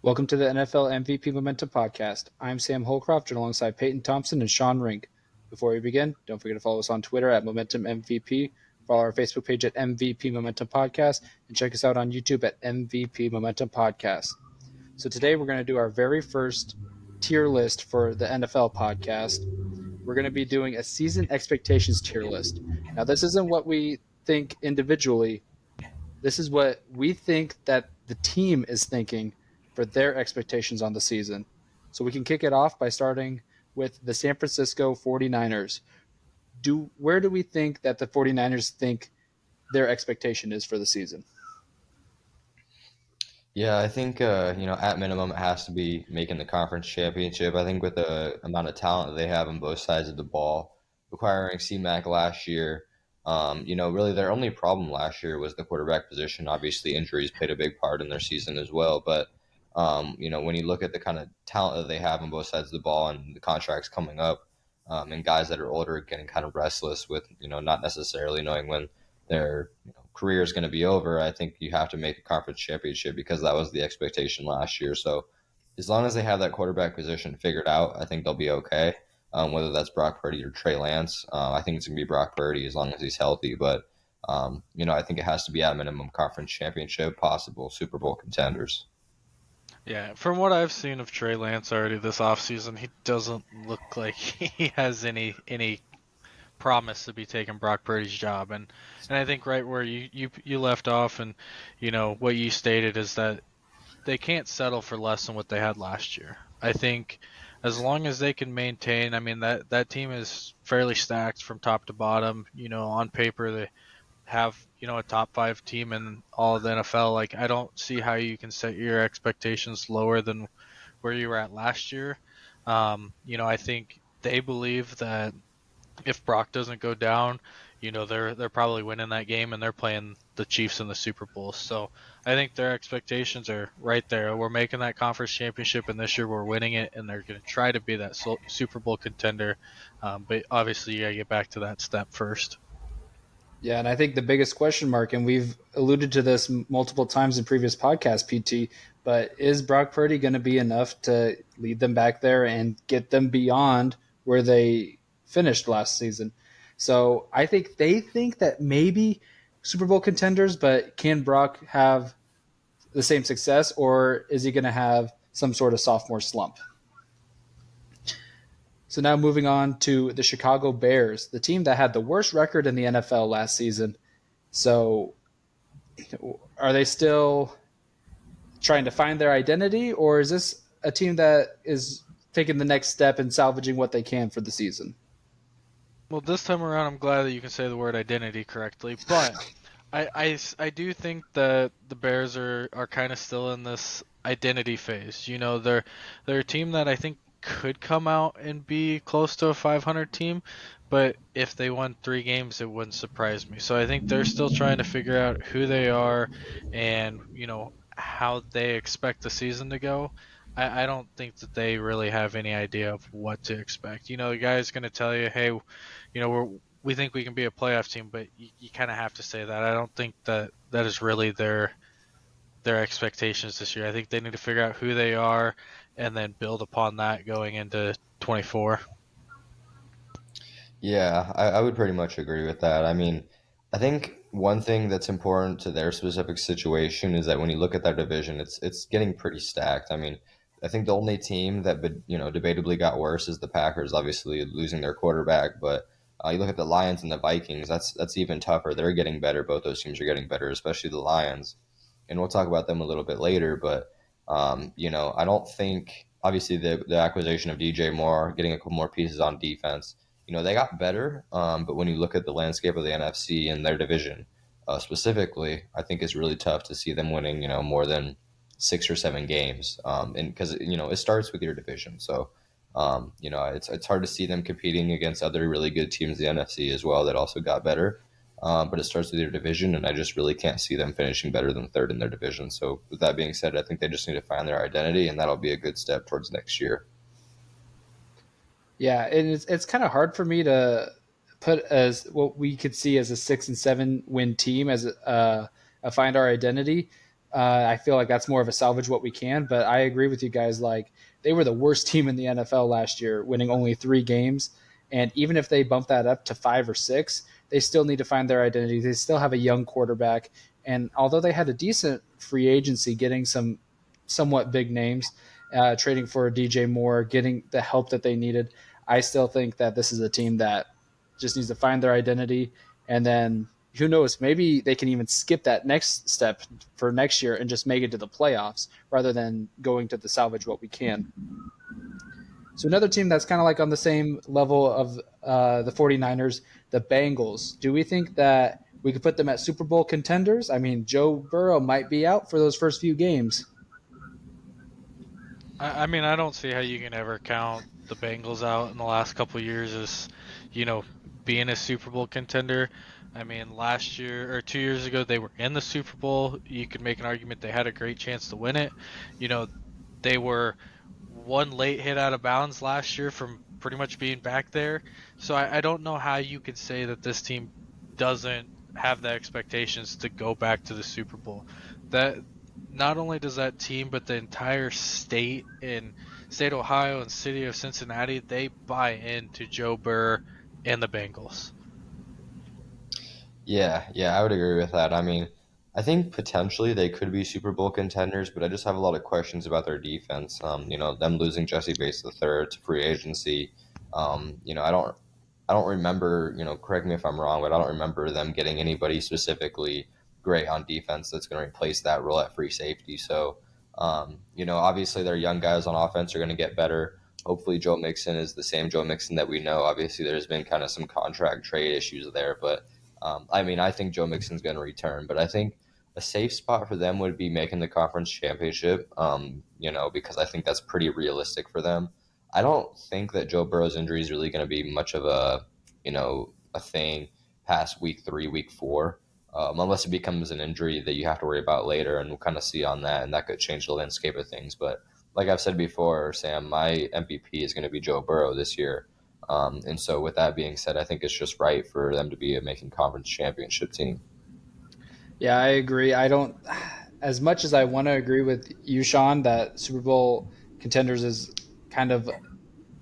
Welcome to the NFL MVP Momentum Podcast. I'm Sam Holcroft, and alongside Payton Thompson and Sean Rink. Before we begin, don't forget to follow us on Twitter at Momentum MVP, follow our Facebook page at MVP Momentum Podcast, and check us out on YouTube at MVP Momentum Podcast. So today we're going to do our very first tier list for the NFL podcast. We're going to be doing a season expectations tier list. Now, this isn't what we think individually. This is what we think that the team is thinking for their expectations on the season. So we can kick it off by starting with the San Francisco 49ers. Where do we think that the 49ers think their expectation is for the season? Yeah, I think at minimum it has to be making the conference championship. I think with the amount of talent that they have on both sides of the ball, acquiring C-Mac last year, really their only problem last year was the quarterback position. Obviously, injuries played a big part in their season as well. But when you look at the kind of talent that they have on both sides of the ball and the contracts coming up, and guys that are older getting kind of restless with not necessarily knowing when their career is going to be over, I think you have to make a conference championship because that was the expectation last year. So as long as they have that quarterback position figured out, I think they'll be okay. Whether that's Brock Purdy or Trey Lance, I think it's going to be Brock Purdy as long as he's healthy. But I think it has to be at minimum conference championship, possible Super Bowl contenders. Yeah, from what I've seen of Trey Lance already this offseason, he doesn't look like he has any promise to be taking Brock Purdy's job. And I think right where you left off and what you stated is that they can't settle for less than what they had last year. I think as long as they can maintain, I mean that team is fairly stacked from top to bottom. On paper they have a top 5 team in all of the NFL. Like, I don't see how you can set your expectations lower than where you were at last year. I think they believe that if Brock doesn't go down, they're probably winning that game, and they're playing the Chiefs in the Super Bowl. So I think their expectations are right there. We're making that conference championship, and this year we're winning it, and they're going to try to be that Super Bowl contender. But obviously, you got to get back to that step first. Yeah, and I think the biggest question mark, and we've alluded to this multiple times in previous podcasts, PT, but is Brock Purdy going to be enough to lead them back there and get them beyond where they finished last season? So I think they think that maybe Super Bowl contenders, but can Brock have the same success, or is he going to have some sort of sophomore slump? So now moving on to the Chicago Bears, the team that had the worst record in the NFL last season. So are they still trying to find their identity, or is this a team that is taking the next step and salvaging what they can for the season? Well, this time around, I'm glad that you can say the word identity correctly, but I do think that the Bears are kind of still in this identity phase. They're a team that I think could come out and be close to a 500 team, but if they won 3 games, it wouldn't surprise me. So I think they're still trying to figure out who they are and, how they expect the season to go. I don't think that they really have any idea of what to expect. The guy's going to tell you, hey, we think we can be a playoff team, but you kind of have to say that. I don't think that is really their expectations this year. I think they need to figure out who they are and then build upon that going into 24. Yeah, I would pretty much agree with that. I mean, I think one thing that's important to their specific situation is that when you look at their division, it's getting pretty stacked. I mean, I think the only team that debatably got worse is the Packers, obviously losing their quarterback. But you look at the Lions and the Vikings, that's even tougher. They're getting better. Both those teams are getting better, especially the Lions. And we'll talk about them a little bit later. But I don't think obviously the acquisition of DJ Moore, getting a couple more pieces on defense, they got better, but when you look at the landscape of the NFC and their division specifically, I think it's really tough to see them winning, more than 6 or 7 games. And because, it starts with your division. So, it's hard to see them competing against other really good teams in the NFC as well that also got better. But it starts with your division, and I just really can't see them finishing better than third in their division. So with that being said, I think they just need to find their identity, and that'll be a good step towards next year. Yeah, and it's kind of hard for me to put as what we could see as a 6 and 7 win team as a find our identity. I feel like that's more of a salvage what we can. But I agree with you guys. Like they were the worst team in the NFL last year, winning only 3 games. And even if they bump that up to 5 or 6, they still need to find their identity. They still have a young quarterback. And although they had a decent free agency, getting some somewhat big names, trading for DJ Moore, getting the help that they needed, I still think that this is a team that just needs to find their identity. And then who knows, maybe they can even skip that next step for next year and just make it to the playoffs rather than going to the salvage what we can. So another team that's kind of like on the same level of the 49ers, the Bengals. Do we think that we could put them at Super Bowl contenders? I mean, Joe Burrow might be out for those first few games. I mean, I don't see how you can ever count the Bengals out in the last couple of years as, you know, being a Super Bowl contender. I mean, last year or 2 years ago, they were in the Super Bowl. You could make an argument they had a great chance to win it. You know, they were one late hit out of bounds last year from pretty much being back there. So I don't know how you could say that this team doesn't have the expectations to go back to the Super Bowl. That not only does that team, but the entire state in state of Ohio and city of Cincinnati, they buy into Joe Burr and the Bengals. Yeah, I would agree with that. I mean, I think potentially they could be Super Bowl contenders, but I just have a lot of questions about their defense. Them losing Jesse Bates III to free agency. I don't remember, correct me if I'm wrong, but I don't remember them getting anybody specifically great on defense that's going to replace that role at free safety. So, obviously their young guys on offense are going to get better. Hopefully Joe Mixon is the same Joe Mixon that we know. Obviously there's been kind of some contract trade issues there, but I think Joe Mixon's going to return. But I think a safe spot for them would be making the conference championship, because I think that's pretty realistic for them. I don't think that Joe Burrow's injury is really going to be much of a thing past week 3, week 4, unless it becomes an injury that you have to worry about later, and we'll kind of see on that, and that could change the landscape of things. But like I've said before, Sam, my MVP is going to be Joe Burrow this year. And so, with that being said, I think it's just right for them to be a making conference championship team. Yeah, I agree. I don't, as much as I want to agree with you, Sean, that Super Bowl contenders is kind of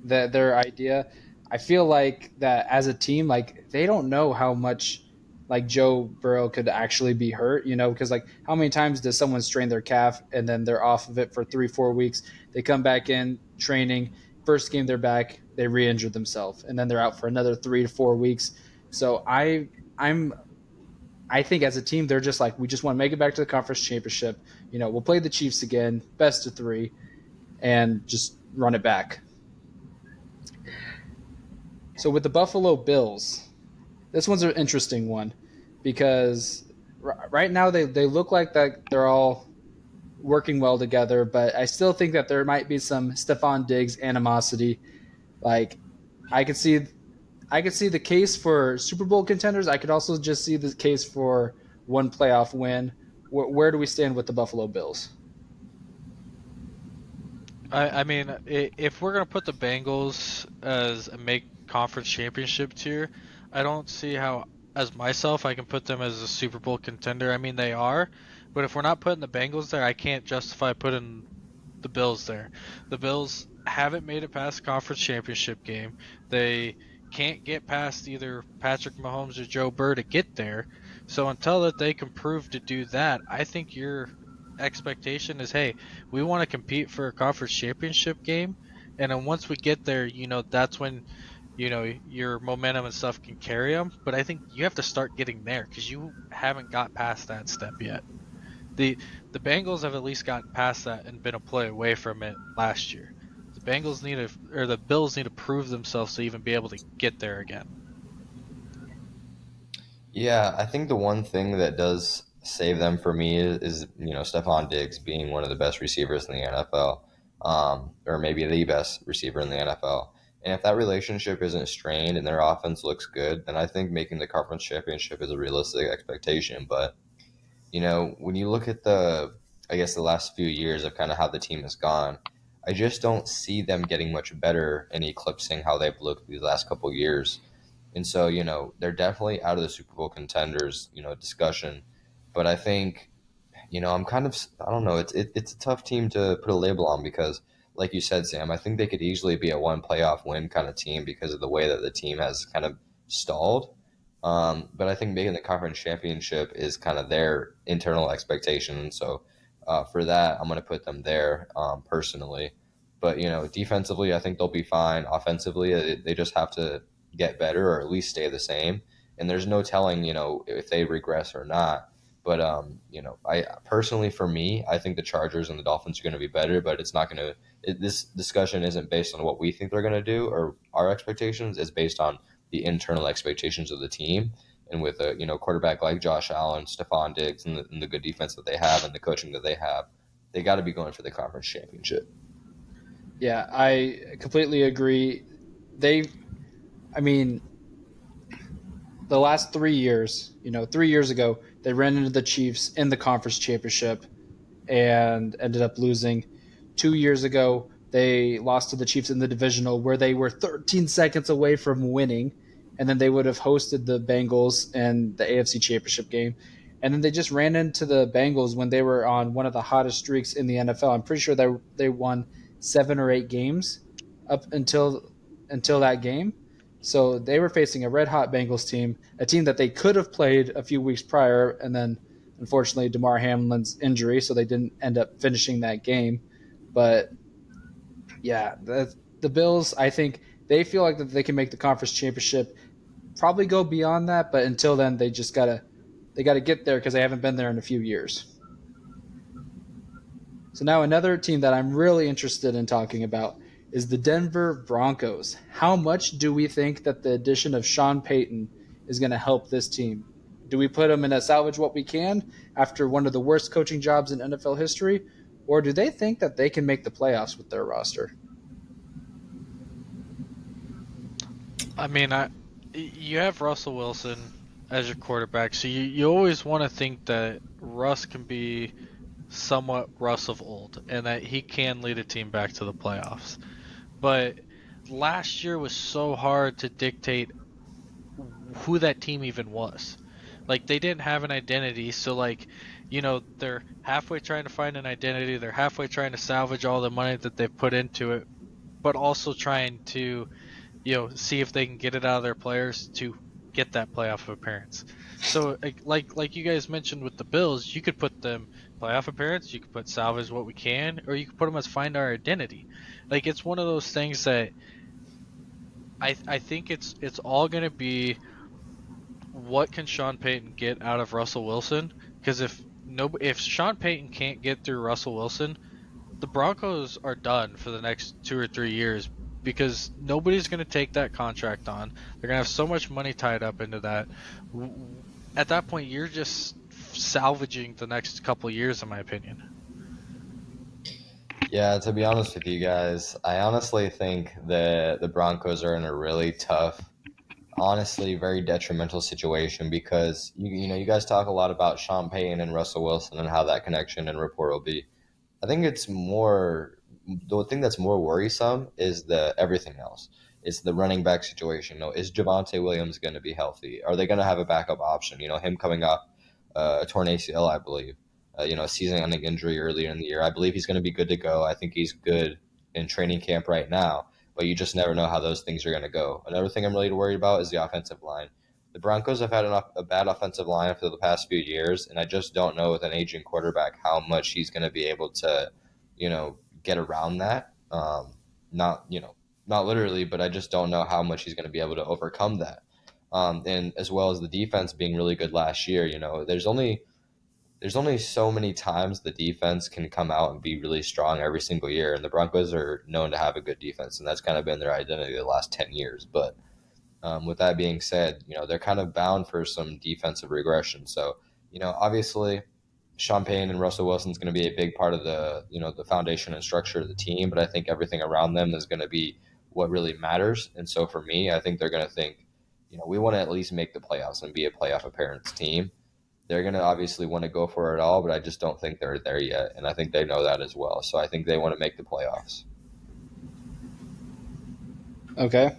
their idea. I feel like that as a team, like they don't know how much like Joe Burrow could actually be hurt, because like how many times does someone strain their calf and then they're off of it for 3-4 weeks? They come back in training, first game they're back, they re-injure themselves, and then they're out for another 3 to 4 weeks. So I think as a team they're just like we just want to make it back to the conference championship. We'll play the Chiefs again, best of 3, and just run it back. So with the Buffalo Bills, this one's an interesting one because right now they look like that they're all working well together, but I still think that there might be some Stephon Diggs animosity. Like I could see I could see the case for Super Bowl contenders. I could also just see the case for one playoff win. Where do we stand with the Buffalo Bills? I mean, if we're gonna put the Bengals as a make conference championship tier, I don't see how, as myself, I can put them as a Super Bowl contender. I mean, they are, but if we're not putting the Bengals there, I can't justify putting the Bills there. The Bills haven't made it past conference championship game. They can't get past either Patrick Mahomes or Joe Burrow to get there. So until that they can prove to do that, I think your expectation is, hey, we want to compete for a conference championship game, and then once we get there, that's when your momentum and stuff can carry them. But I think you have to start getting there because you haven't got past that step yet. The Bengals have at least gotten past that and been a play away from it last year. The Bills need to prove themselves to even be able to get there again. Yeah, I think the one thing that does save them for me is Stephon Diggs being one of the best receivers in the NFL, or maybe the best receiver in the NFL. And if that relationship isn't strained and their offense looks good, then I think making the conference championship is a realistic expectation. But when you look at I guess the last few years of kind of how the team has gone, I just don't see them getting much better and eclipsing how they've looked these last couple of years. And so, they're definitely out of the Super Bowl contenders, discussion. But I think, I'm kind of, I don't know. It's a tough team to put a label on because, like you said, Sam, I think they could easily be a one playoff win kind of team because of the way that the team has kind of stalled. But I think making the conference championship is kind of their internal expectation, and so for that, I'm going to put them there personally. But defensively, I think they'll be fine. Offensively, they just have to get better or at least stay the same. And there's no telling, if they regress or not. But I personally, for me, I think the Chargers and the Dolphins are going to be better. But it's not going to. This discussion isn't based on what we think they're going to do or our expectations. It's based on the internal expectations of the team. And with a quarterback like Josh Allen, Stephon Diggs, and the good defense that they have and the coaching that they got to be going for the conference championship. Yeah, I completely agree. They, I mean, the last 3 years, 3 years ago, they ran into the Chiefs in the conference championship and ended up losing. 2 years ago, they lost to the Chiefs in the divisional where they were 13 seconds away from winning, and then they would have hosted the Bengals in the AFC Championship game. And then they just ran into the Bengals when they were on one of the hottest streaks in the NFL. I'm pretty sure they won 7 or 8 games up until that game. So they were facing a red hot Bengals team, a team that they could have played a few weeks prior, and then unfortunately Damar Hamlin's injury, so they didn't end up finishing that game. But yeah, the Bills, I think they feel like that they can make the conference championship, probably go beyond that, but until then they gotta get there because they haven't been there in a few years. So now another team that I'm really interested in talking about is the Denver Broncos. How much do we think that the addition of Sean Payton is going to help this team? Do we put them in a salvage what we can after one of the worst coaching jobs in NFL history? Or do they think that they can make the playoffs with their roster? I mean, you have Russell Wilson as your quarterback, so you always want to think that Russ can be somewhat Russ of old and that he can lead a team back to the playoffs. But last year was so hard to dictate who that team even was. Like they didn't have an identity, so they're halfway trying to find an identity, they're halfway trying to salvage all the money that they've put into it, but also trying to see if they can get it out of their players to get that playoff appearance. So like you guys mentioned with the Bills, you could put them playoff appearance, you could put salvage what we can, or you could put them as find our identity. Like it's one of those things that I think it's all going to be what can Sean Payton get out of Russell Wilson? Because if Sean Payton can't get through Russell Wilson, the Broncos are done for the next 2 or 3 years because nobody's going to take that contract on. They're going to have so much money tied up into that. At that point, you're just salvaging the next couple of years, in my opinion. Yeah, to be honest with you guys, I honestly think that the Broncos are in a really tough, honestly, very detrimental situation because you guys talk a lot about Sean Payton and Russell Wilson and how that connection and rapport will be. I think it's more the thing that's more worrisome is the everything else. It's the running back situation. Is Javonte Williams going to be healthy? Are they going to have a backup option? Him coming off a torn ACL, I believe. A season-ending injury earlier in the year. I believe he's going to be good to go. I think he's good in training camp right now, but you just never know how those things are going to go. Another thing I'm really worried about is the offensive line. The Broncos have had a bad offensive line for the past few years, and I just don't know with an aging quarterback how much he's going to be able to, get around that. Not, not literally, but I just don't know how much he's going to be able to overcome that. And as well as the defense being really good last year, there's only so many times the defense can come out and be really strong every single year, and the Broncos are known to have a good defense, and that's kind of been their identity the last 10 years. But with that being said, they're kind of bound for some defensive regression. So, obviously, Sean Payne and Russell Wilson is going to be a big part of the foundation and structure of the team. But I think everything around them is going to be what really matters. And so for me, I think they're going to think, we want to at least make the playoffs and be a playoff appearance team. They're going to obviously want to go for it all, but I just don't think they're there yet. And I think they know that as well. So I think they want to make the playoffs. Okay.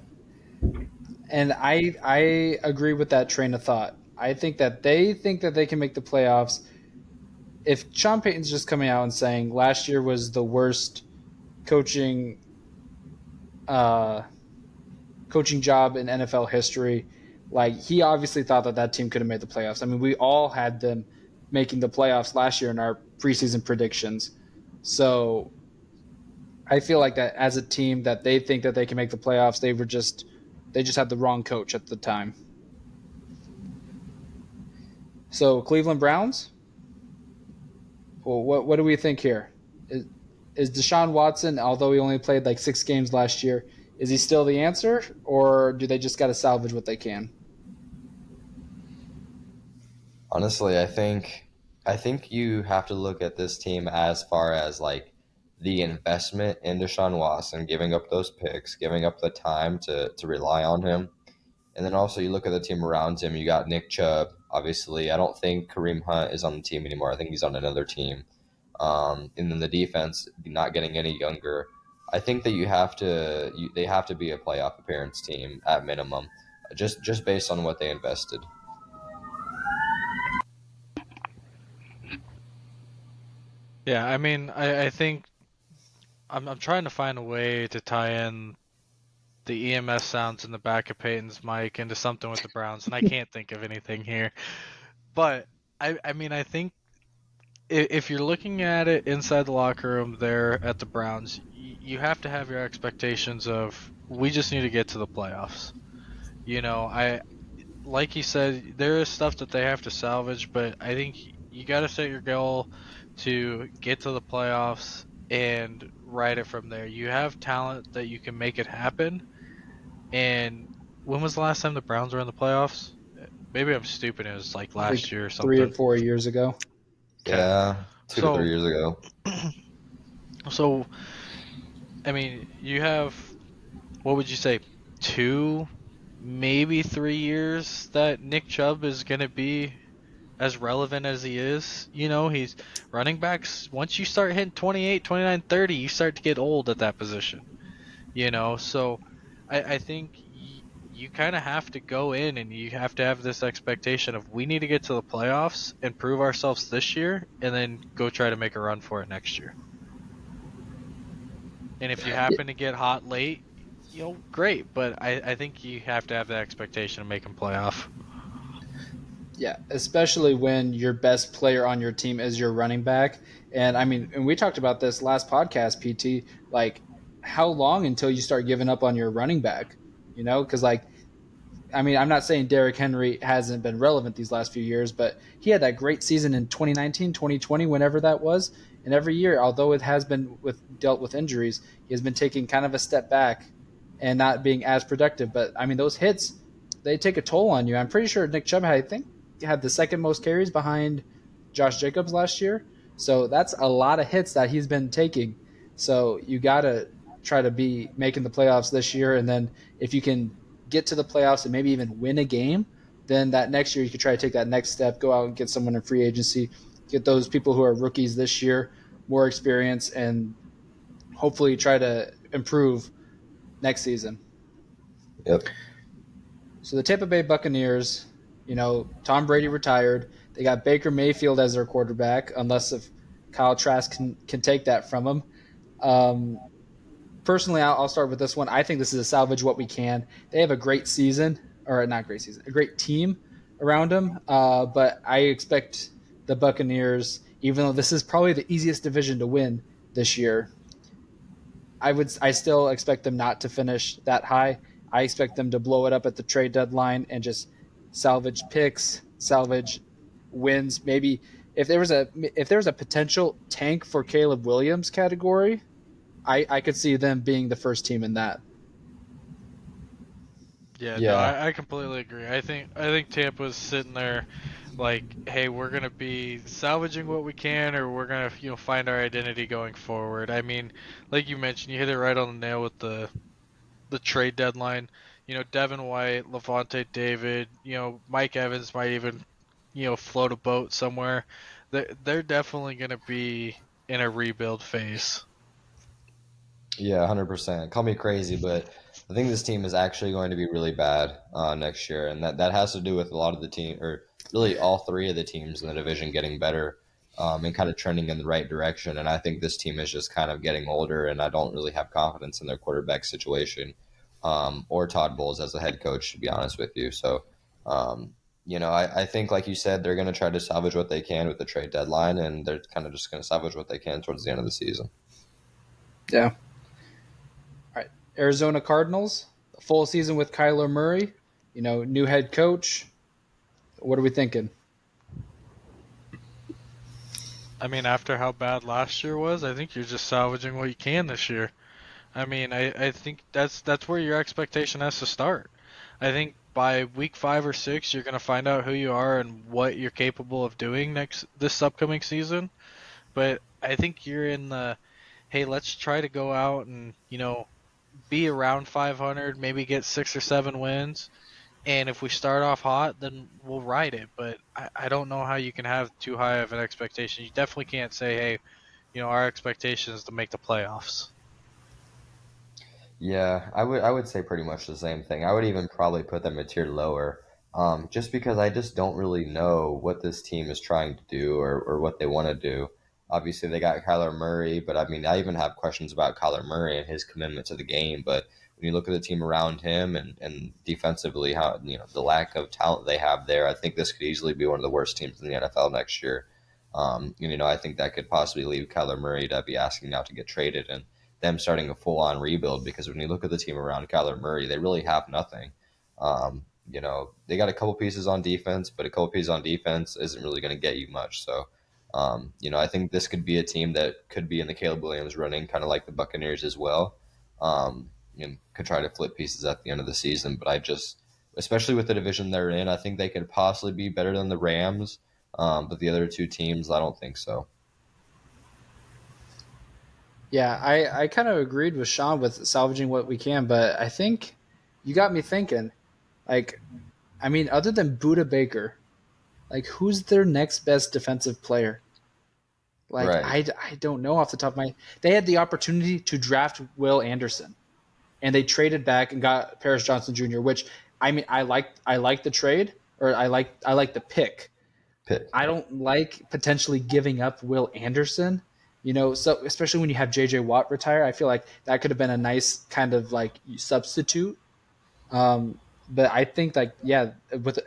And I agree with that train of thought. I think that they can make the playoffs if Sean Payton's just coming out and saying last year was the worst coaching uh, coaching job in NFL history, like he obviously thought that that team could have made the playoffs. I mean, we all had them making the playoffs last year in our preseason predictions. So I feel like that as a team that they think that they can make the playoffs, they just had the wrong coach at the time. So Cleveland Browns. Well, what do we think here? Is Deshaun Watson, although he only played like 6 games last year, is he still the answer, or do they just got to salvage what they can? Honestly, I think you have to look at this team as far as like the investment in Deshaun Watson, giving up those picks, giving up the time to rely on him. And then also you look at the team around him. You got Nick Chubb, obviously. I don't think Kareem Hunt is on the team anymore. I think he's on another team. And then the defense not getting any younger. I think that they have to be a playoff appearance team at minimum, just based on what they invested. Yeah, I mean, I think I'm trying to find a way to tie in the EMS sounds in the back of Peyton's mic into something with the Browns, and I can't think of anything here. But I mean, I think if you're looking at it inside the locker room there at the Browns, you have to have your expectations of we just need to get to the playoffs. I like you said, there is stuff that they have to salvage, but I think you got to set your goal to get to the playoffs and ride it from there. You have talent that you can make it happen. And when was the last time the Browns were in the playoffs? Maybe I'm stupid. It was like Like last year or 3 or 4 years ago. Okay. Yeah, 2 to 3 So, years ago. so I mean, you have what would you say, 2, maybe 3 years that Nick Chubb is going to be as relevant as he is. He's running backs. Once you start hitting 28, 29, 30, you start to get old at that position. So I think you kind of have to go in and you have to have this expectation of we need to get to the playoffs and prove ourselves this year and then go try to make a run for it next year. And if you happen to get hot late, great. But I think you have to have the expectation of making playoff. Yeah, especially when your best player on your team is your running back. And I mean, and we talked about this last podcast, PT, like how long until you start giving up on your running back? Because like I mean, I'm not saying Derrick Henry hasn't been relevant these last few years, but he had that great season in 2019, 2020, whenever that was. And every year, although it has been dealt with injuries, he has been taking kind of a step back and not being as productive. But I mean, those hits, they take a toll on you. I'm pretty sure Nick Chubb, I think, had the second most carries behind Josh Jacobs last year. So that's a lot of hits that he's been taking. So you got to try to be making the playoffs this year. And then if you can get to the playoffs and maybe even win a game, then that next year you could try to take that next step, go out and get someone in free agency, get those people who are rookies this year more experience, and hopefully try to improve next season. Yep. So the Tampa Bay Buccaneers, Tom Brady retired. They got Baker Mayfield as their quarterback, unless if Kyle Trask can take that from him. Personally, I'll start with this one. I think this is a salvage what we can. They have a great season, or not great season, a great team around them. But I expect the Buccaneers, even though this is probably the easiest division to win this year, I still expect them not to finish that high. I expect them to blow it up at the trade deadline and just salvage picks, salvage wins. Maybe if there was a potential tank for Caleb Williams category, I could see them being the first team in that. Yeah, no, Yeah. I completely agree. I think Tampa's sitting there like, hey, we're gonna be salvaging what we can, or we're gonna find our identity going forward. I mean, like you mentioned, you hit it right on the nail with the trade deadline. Devin White, Levante David, Mike Evans might even float a boat somewhere. They're definitely gonna be in a rebuild phase. Yeah, 100%. Call me crazy, but I think this team is actually going to be really bad next year, and that has to do with a lot of the team, or really all three of the teams in the division getting better. and kind of trending in the right direction. And I think this team is just kind of getting older, and I don't really have confidence in their quarterback situation, or Todd Bowles as a head coach, to be honest with you. So, I think, like you said, they're going to try to salvage what they can with the trade deadline, and they're kind of just going to salvage what they can towards the end of the season. Yeah. All right. Arizona Cardinals, full season with Kyler Murray, new head coach. What are we thinking? I mean, after how bad last year was, I think you're just salvaging what you can this year. I mean, I think that's where your expectation has to start. I think by week 5 or 6, you're gonna find out who you are and what you're capable of doing this upcoming season. But I think you're in the, hey, let's try to go out and be around 500, maybe get 6 or 7 wins. And if we start off hot, then we'll ride it. But I don't know how you can have too high of an expectation. You definitely can't say, hey, our expectation is to make the playoffs. Yeah, I would say pretty much the same thing. I would even probably put them a tier lower, just because I just don't really know what this team is trying to do, or what they want to do. Obviously, they got Kyler Murray, but I mean, I even have questions about Kyler Murray and his commitment to the game. But when you look at the team around him, and defensively, how the lack of talent they have there, I think this could easily be one of the worst teams in the NFL next year. I think that could possibly leave Kyler Murray to be asking now to get traded, and them starting a full on rebuild, because when you look at the team around Kyler Murray, they really have nothing. They got a couple pieces on defense, but a couple pieces on defense isn't really going to get you much. So, I think this could be a team that could be in the Caleb Williams running, kind of like the Buccaneers as well. And could try to flip pieces at the end of the season. But especially with the division they're in, I think they could possibly be better than the Rams. But the other two teams, I don't think so. Yeah, I kind of agreed with Sean with salvaging what we can, but I think you got me thinking. Like, I mean, other than Buda Baker, like, who's their next best defensive player? Like, Right. I don't know off the top of my. They had the opportunity to draft Will Anderson, and they traded back and got Paris Johnson Jr., which I mean, I like the trade, or I like the pick. Pitt. I don't like potentially giving up Will Anderson. So especially when you have JJ Watt retire, I feel like that could have been a nice kind of like substitute. Um, but I think, like, yeah,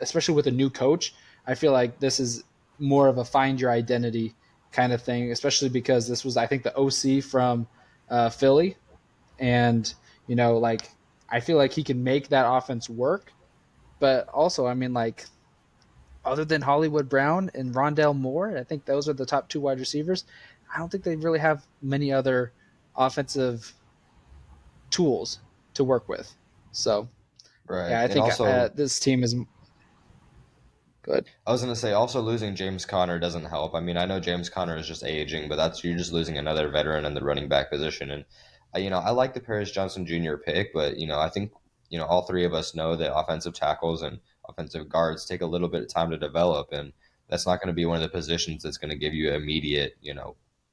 especially with a new coach, I feel like this is more of a find your identity kind of thing, especially because this was, I think, the OC from Philly, and like, I feel like he can make that offense work. But also, I mean, like, other than Hollywood Brown and Rondell Moore, I think those are the top two wide receivers. I don't think they really have many other offensive tools to work with. So, Right. yeah, I And think also, this team is good. I was gonna say, also losing James Conner doesn't help. I mean, I know James Conner is just aging, but you're just losing another veteran in the running back position. And I like the Paris Johnson Jr. pick, but I think all three of us know that offensive tackles and offensive guards take a little bit of time to develop, and that's not going to be one of the positions that's going to give you immediate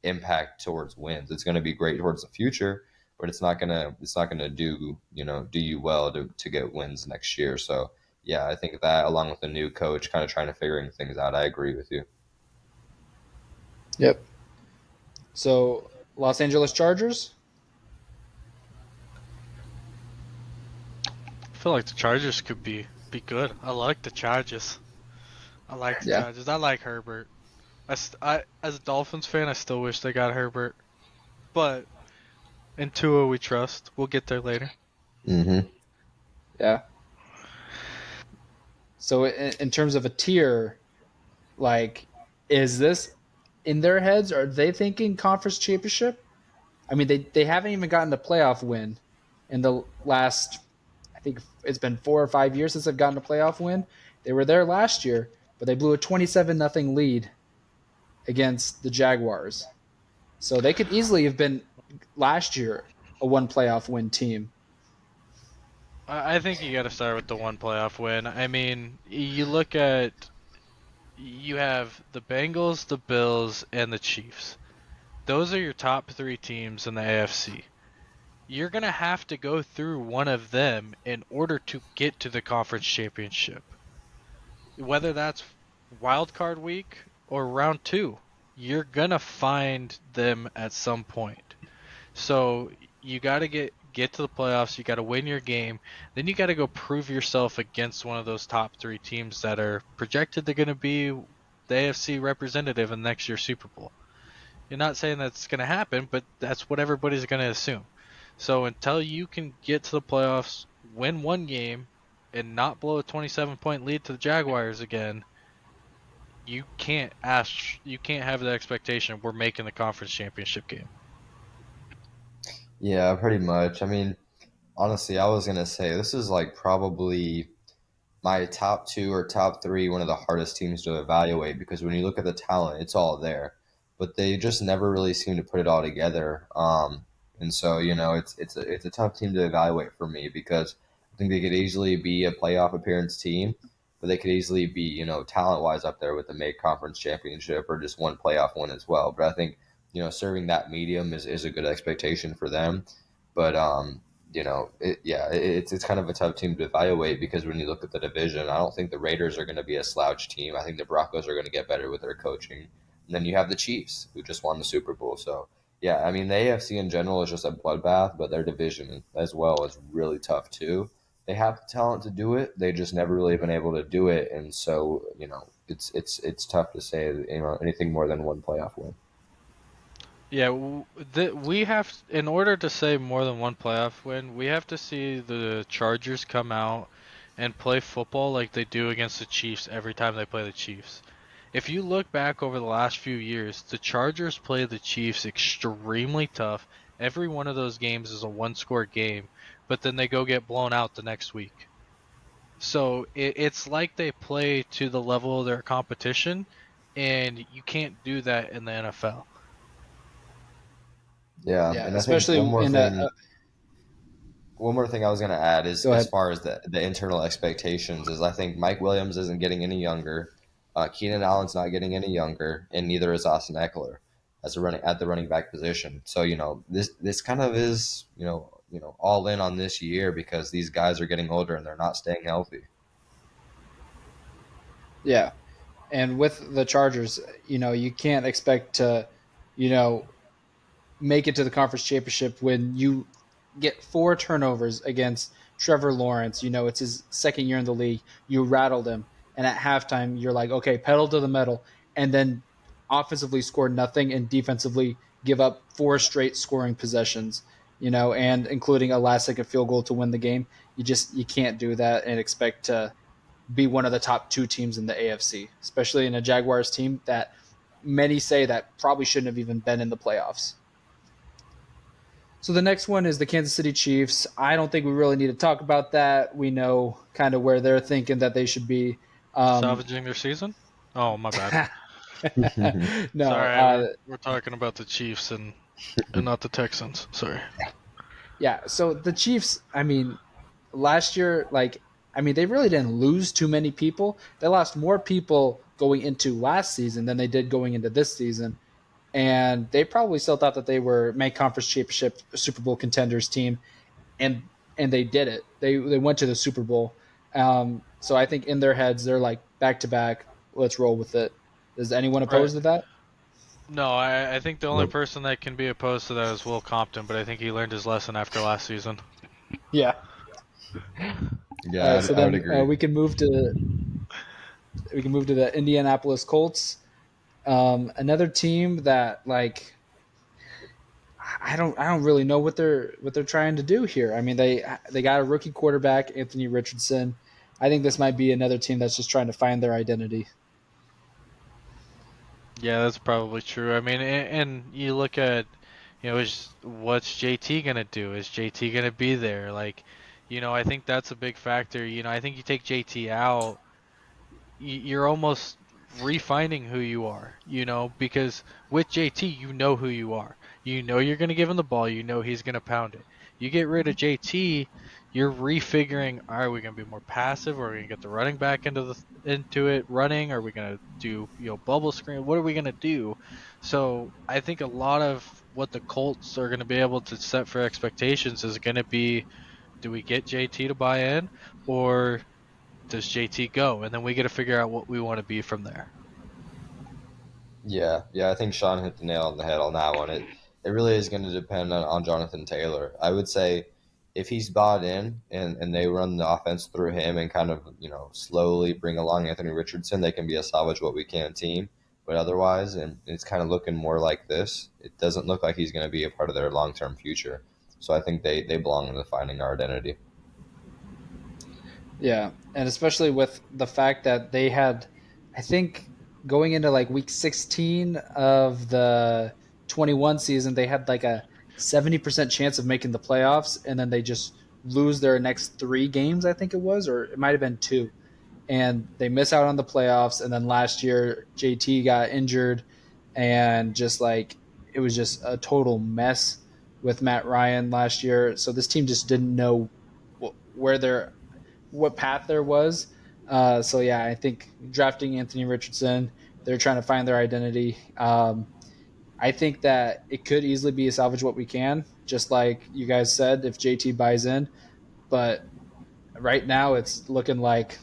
impact towards wins. It's going to be great towards the future, but it's not gonna do you well to get wins next year. So yeah, I think that, along with the new coach kind of trying to figuring things out, I agree with you. Yep. So, Los Angeles Chargers. I feel like the Chargers could be good. I like the Chargers. I like the Yeah. Chargers. I like Herbert. As a Dolphins fan, I still wish they got Herbert, but in Tua we trust. We'll get there later. Mm-hmm. Yeah. So, in terms of a tier, like, is this in their heads? Are they thinking conference championship? I mean, they haven't even gotten a playoff win in the last. I think it's been 4 or 5 years since they've gotten a playoff win. They were there last year, but they blew a 27-0 lead against the Jaguars. So they could easily have been last year a one playoff win team. I think you got to start with the one playoff win. I mean, you have the Bengals, the Bills, and the Chiefs. Those are your top 3 teams in the AFC. You're going to have to go through one of them in order to get to the conference championship. Whether that's wild card week or round 2, you're gonna find them at some point. So you got to get to the playoffs. You got to win your game. Then you got to go prove yourself against one of those top three teams that are projected they're going to be the AFC representative in next year's Super Bowl. You're not saying that's going to happen, but that's what everybody's going to assume. So until you can get to the playoffs, win one game, and not blow a 27-point lead to the Jaguars again, you can't have the expectation we're making the conference championship game. Yeah, pretty much. I mean, honestly, I was gonna say this is like probably my top two or top three, one of the hardest teams to evaluate because when you look at the talent, it's all there, but they just never really seem to put it all together. And so it's a tough team to evaluate for me because I think they could easily be a playoff appearance team, but they could easily be talent wise up there with the make conference championship or just one playoff one as well. But I think serving that medium is a good expectation for them. But it's kind of a tough team to evaluate because when you look at the division, I don't think the Raiders are going to be a slouch team. I think the Broncos are going to get better with their coaching. And then you have the Chiefs, who just won the Super Bowl. So, yeah, I mean, the AFC in general is just a bloodbath, but their division as well is really tough, too. They have the talent to do it. They just never really been able to do it. And so, it's tough to say, anything more than one playoff win. Yeah, we have, in order to say more than one playoff win, we have to see the Chargers come out and play football like they do against the Chiefs every time they play the Chiefs. If you look back over the last few years, the Chargers play the Chiefs extremely tough. Every one of those games is a one-score game, but then they go get blown out the next week. So it's like they play to the level of their competition, and you can't do that in the NFL. Yeah, Yeah, and I think especially in a. one more thing I was going to add is Go as ahead. far as the internal expectations is I think Mike Williams isn't getting any younger. Keenan Allen's not getting any younger, and neither is Austin Eckler as a running at the running back position. So this kind of is all in on this year because these guys are getting older and they're not staying healthy. Yeah, and with the Chargers, you can't expect to, you know, make it to the conference championship when you get four turnovers against Trevor Lawrence. It's his second year in the league. You rattled him, and at halftime, you're like, okay, pedal to the metal, and then offensively score nothing and defensively give up four straight scoring possessions. And including a last-second field goal to win the game. You can't do that and expect to be one of the top two teams in the AFC, especially in a Jaguars team that many say that probably shouldn't have even been in the playoffs. So the next one is the Kansas City Chiefs. I don't think we really need to talk about that. We know kind of where they're thinking that they should be. Um, Salvaging their season? Oh, my bad. no, Sorry, we're talking about the Chiefs and not the Texans. Sorry. yeah. So the Chiefs, last year, they really didn't lose too many people. They lost more people going into last season than they did going into this season. And they probably still thought that they were main conference championship Super Bowl contenders team, and they did it. They went to the Super Bowl. So I think in their heads they're like back to back. Let's roll with it. Is anyone Right. opposed to that? No, I think the only Nope. person that can be opposed to that is Will Compton, but I think he learned his lesson after last season. Yeah. All Yeah, right. So I would then agree. we can move to the Indianapolis Colts. Another team that I don't really know what they're trying to do here. They got a rookie quarterback, Anthony Richardson. I think this might be another team that's just trying to find their identity. Yeah, that's probably true. I mean, and you look at, what's JT gonna do? Is JT gonna be there? I think that's a big factor. I think you take JT out, you're almost refining who you are, because with JT, you know who you are. You know you're going to give him the ball. You know he's going to pound it. You get rid of JT, you're refiguring, are we going to be more passive? Or are we going to get the running back into it running? Are we going to do, bubble screen? What are we going to do? So I think a lot of what the Colts are going to be able to set for expectations is going to be, do we get JT to buy in, or does JT go? And then we got to figure out what we want to be from there. Yeah, I think Sean hit the nail on the head on that one. It really is going to depend on Jonathan Taylor. I would say if he's bought in and they run the offense through him and kind of slowly bring along Anthony Richardson, they can be a salvage what we can team. But otherwise, and it's kind of looking more like this. It doesn't look like he's going to be a part of their long term future. So I think they belong in the finding our identity. Yeah, and especially with the fact that they had, I think, going into like week 16 of the 21 season, they had like a 70% chance of making the playoffs, and then they just lose their next three games, I think it was, or it might have been two. And they miss out on the playoffs. And then last year, JT got injured, and just like it was just a total mess with Matt Ryan last year. So this team just didn't know where they're what path there was. So yeah, I think drafting Anthony Richardson, they're trying to find their identity. I think that it could easily be a salvage what we can, just like you guys said, if JT buys in. But right now, it's looking like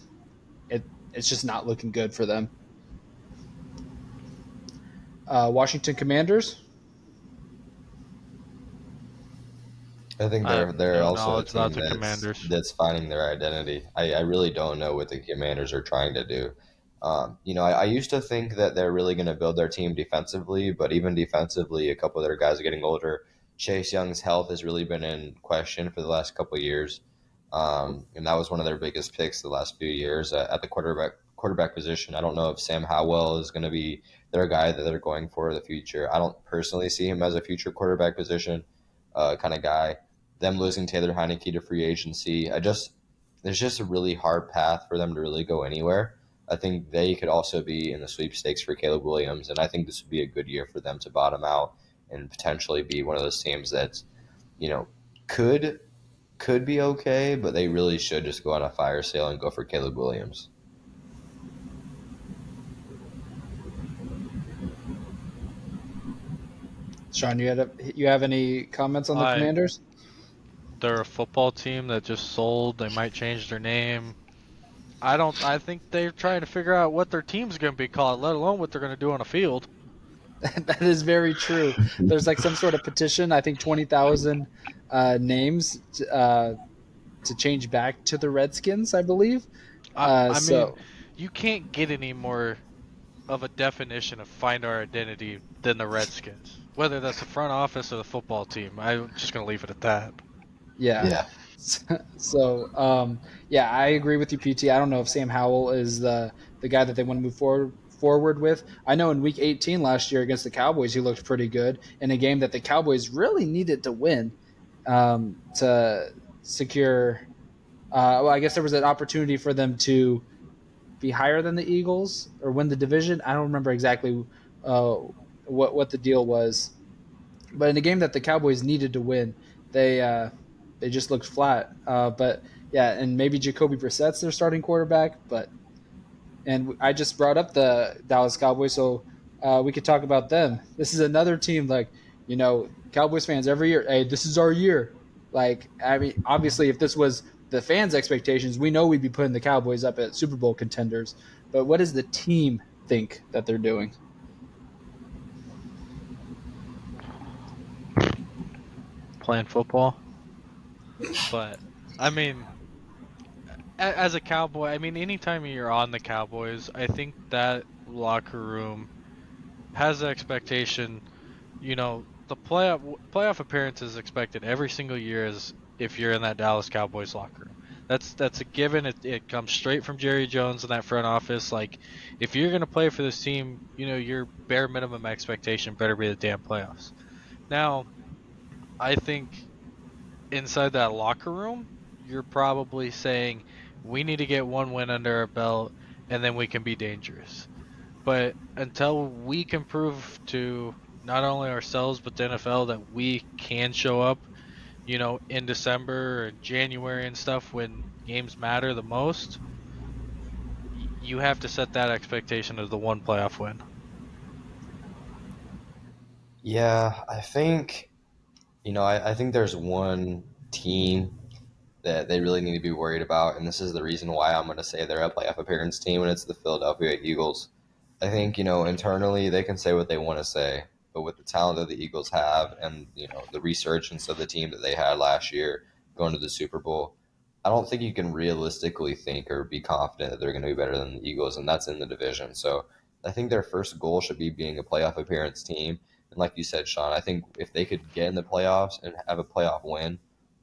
it's just not looking good for them. Washington Commanders. I think I have they're no also a knowledge about team the Commanders. that's finding their identity. I really don't know what the Commanders are trying to do. I used to think that they're really going to build their team defensively, but even defensively, a couple of their guys are getting older. Chase Young's health has really been in question for the last couple of years, and that was one of their biggest picks the last few years at the quarterback position. I don't know if Sam Howell is going to be their guy that they're going for the future. I don't personally see him as a future quarterback position kind of guy. Them losing Taylor Heineke to free agency, there's just a really hard path for them to really go anywhere. I think they could also be in the sweepstakes for Caleb Williams, and I think this would be a good year for them to bottom out and potentially be one of those teams that you know could could be okay, but they really should just go on a fire sale and go for Caleb Williams. Sean, you have any comments on the I Commanders? They're a football team that just sold. They might change their name. I don't. I think they're trying to figure out what their team's going to be called, let alone what they're going to do on a field. That is very true. There's like some sort of petition. I think 20,000 names to change back to the Redskins, I believe. I mean, So you can't get any more of a definition of find our identity than the Redskins. Whether that's the front office or the football team, I'm just going to leave it at that. yeah. Yeah, So yeah, I agree with you, PT. I don't know if Sam Howell is the guy that they want to move forward with. I know in Week 18 last year against the Cowboys, he looked pretty good in a game that the Cowboys really needed to win to secure. Well, I guess there was an opportunity for them to be higher than the Eagles or win the division. I don't remember exactly uh, what the deal was, but in a game that the Cowboys needed to win, they uh, they just looked flat. But yeah, and maybe Jacoby Brissett's their starting quarterback. But and I just brought up the Dallas Cowboys, so we could talk about them. This is another team like Cowboys fans every year. Hey, this is our year. Like I mean, obviously, if this was the fans' expectations, we know we'd be putting the Cowboys up at Super Bowl contenders. But what does the team think that they're doing? Playing football. But, I mean, as a Cowboy, I mean, anytime you're on the Cowboys, I think that locker room has the expectation. The playoff appearance is expected every single year as if you're in that Dallas Cowboys locker room. That's a given. It comes straight from Jerry Jones in that front office. Like, if you're gonna play for this team, your bare minimum expectation better be the damn playoffs. Now, I think inside that locker room, you're probably saying we need to get one win under our belt, and then we can be dangerous. But until we can prove to not only ourselves but the NFL that we can show up, in December and January and stuff when games matter the most, you have to set that expectation as the one playoff win. yeah. I think there's one team that they really need to be worried about, and this is the reason why I'm going to say they're a playoff appearance team, and it's the Philadelphia Eagles. I think, internally they can say what they want to say, but with the talent that the Eagles have and, the resurgence of the team that they had last year going to the Super Bowl, I don't think you can realistically think or be confident that they're going to be better than the Eagles, and that's in the division. So I think their first goal should be being a playoff appearance team. And like you said, Sean, I think if they could get in the playoffs and have a playoff win,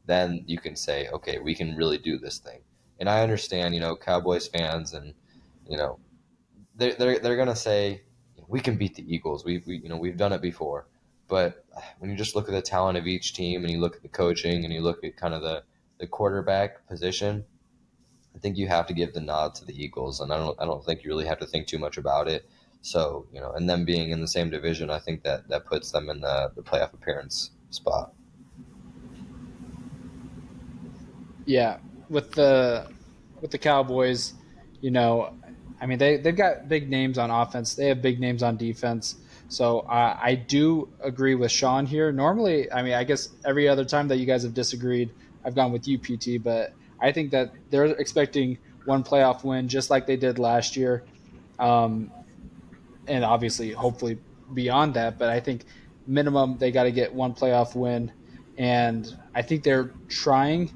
then you can say, okay, we can really do this thing. And I understand, Cowboys fans and, you know, they're gonna say we can beat the Eagles. We've done it before. But when you just look at the talent of each team and you look at the coaching and you look at kind of the quarterback position, I think you have to give the nod to the Eagles, and I don't think you really have to think too much about it. So and them being in the same division, I think that puts them in the playoff appearance spot. Yeah, with the Cowboys, I mean they've got big names on offense. They have big names on defense. So I do agree with Sean here. Normally, I mean, I guess every other time that you guys have disagreed, I've gone with UPT. But I think that they're expecting one playoff win, just like they did last year, um, and obviously, hopefully beyond that. But I think minimum they got to get one playoff win, and I think they're trying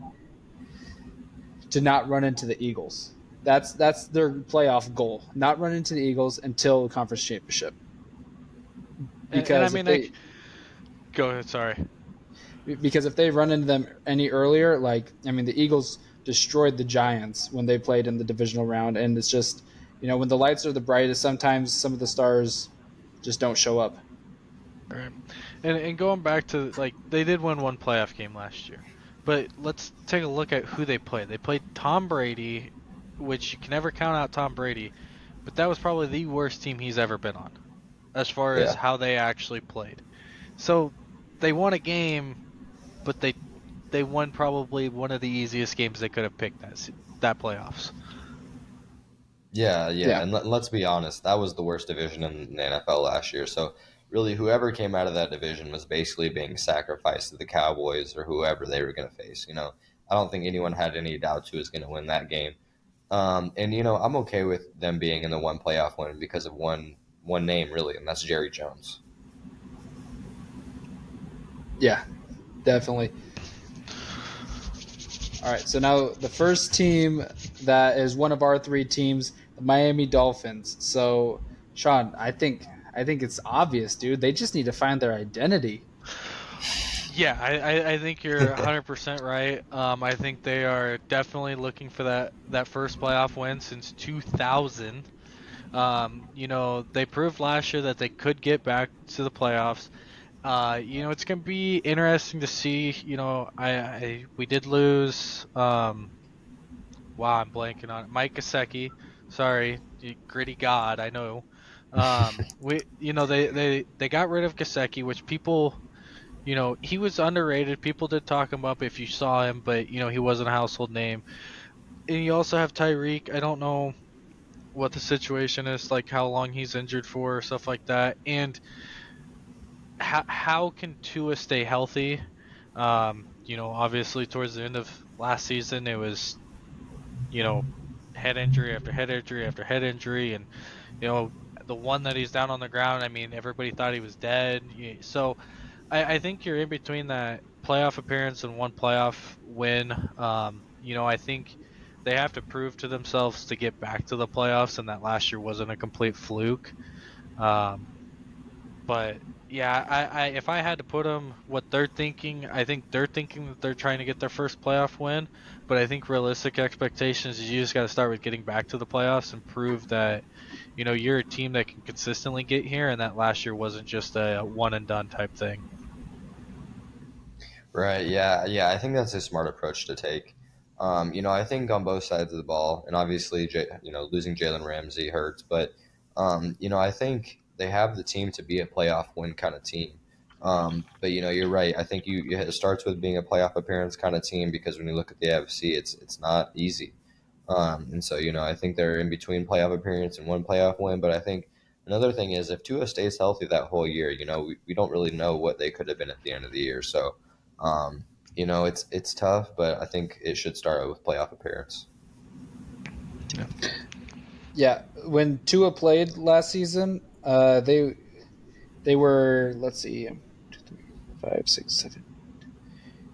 to not run into the Eagles. That's their playoff goal. Not run into the Eagles until the conference championship. And I Because if mean, I they go ahead. Sorry. because if they run into them any earlier, like I mean, the Eagles destroyed the Giants when they played in the divisional round, and it's just when the lights are the brightest, sometimes some of the stars just don't show up. Right. And going back to like they did win one playoff game last year. But let's take a look at who they played. They played Tom Brady, which you can never count out Tom Brady, but that was probably the worst team he's ever been on as far as Yeah. how they actually played. So they won a game, but they won probably one of the easiest games they could have picked that playoffs. Yeah, Yeah, and let's be honest, that was the worst division in the NFL last year. So really, whoever came out of that division was basically being sacrificed to the Cowboys or whoever they were going to face. I don't think anyone had any doubts who was going to win that game. And I'm okay with them being in the one playoff win because of one name really, and that's Jerry Jones. yeah, definitely. All right, so now the first team that is one of our three teams, the Miami Dolphins. So, Sean, I think it's obvious, dude. They just need to find their identity. Yeah, I think you're 100% right. I think they are definitely looking for that first playoff win since 2000. They proved last year that they could get back to the playoffs. It's gonna be interesting to see. We did lose. Wow, I'm blanking on it. Mike Gesicki. Sorry, you gritty god. I know. They got rid of Gesicki, which people, he was underrated. People did talk him up if you saw him, but he wasn't a household name. And you also have Tyreek. I don't know what the situation is, like how long he's injured for, or stuff like that. And how can Tua stay healthy? Obviously towards the end of last season, it was head injury after head injury after head injury, and the one that he's down on the ground. I mean, everybody thought he was dead. So I think you're in between that playoff appearance and one playoff win. I think they have to prove to themselves to get back to the playoffs, and that last year wasn't a complete fluke. Um, but yeah, if I had to put them what they're thinking, I think they're thinking that they're trying to get their first playoff win. But I think realistic expectations is you just got to start with getting back to the playoffs and prove that you're a team that can consistently get here, and that last year wasn't just a one and done type thing. Right. Yeah. I think that's a smart approach to take. I think on both sides of the ball, and obviously, losing Jalen Ramsey hurts, but I think they have the team to be a playoff win kind of team. But you're right. I think it starts with being a playoff appearance kind of team because when you look at the AFC, it's not easy. And so I think they're in between playoff appearance and one playoff win. But I think another thing is if Tua stays healthy that whole year, we don't really know what they could have been at the end of the year. So. Um, it's tough, but I think it should start with playoff appearance. Yeah. Yeah, when Tua played last season, they were, let's see, 2, 3, 4, 5, 6, 7.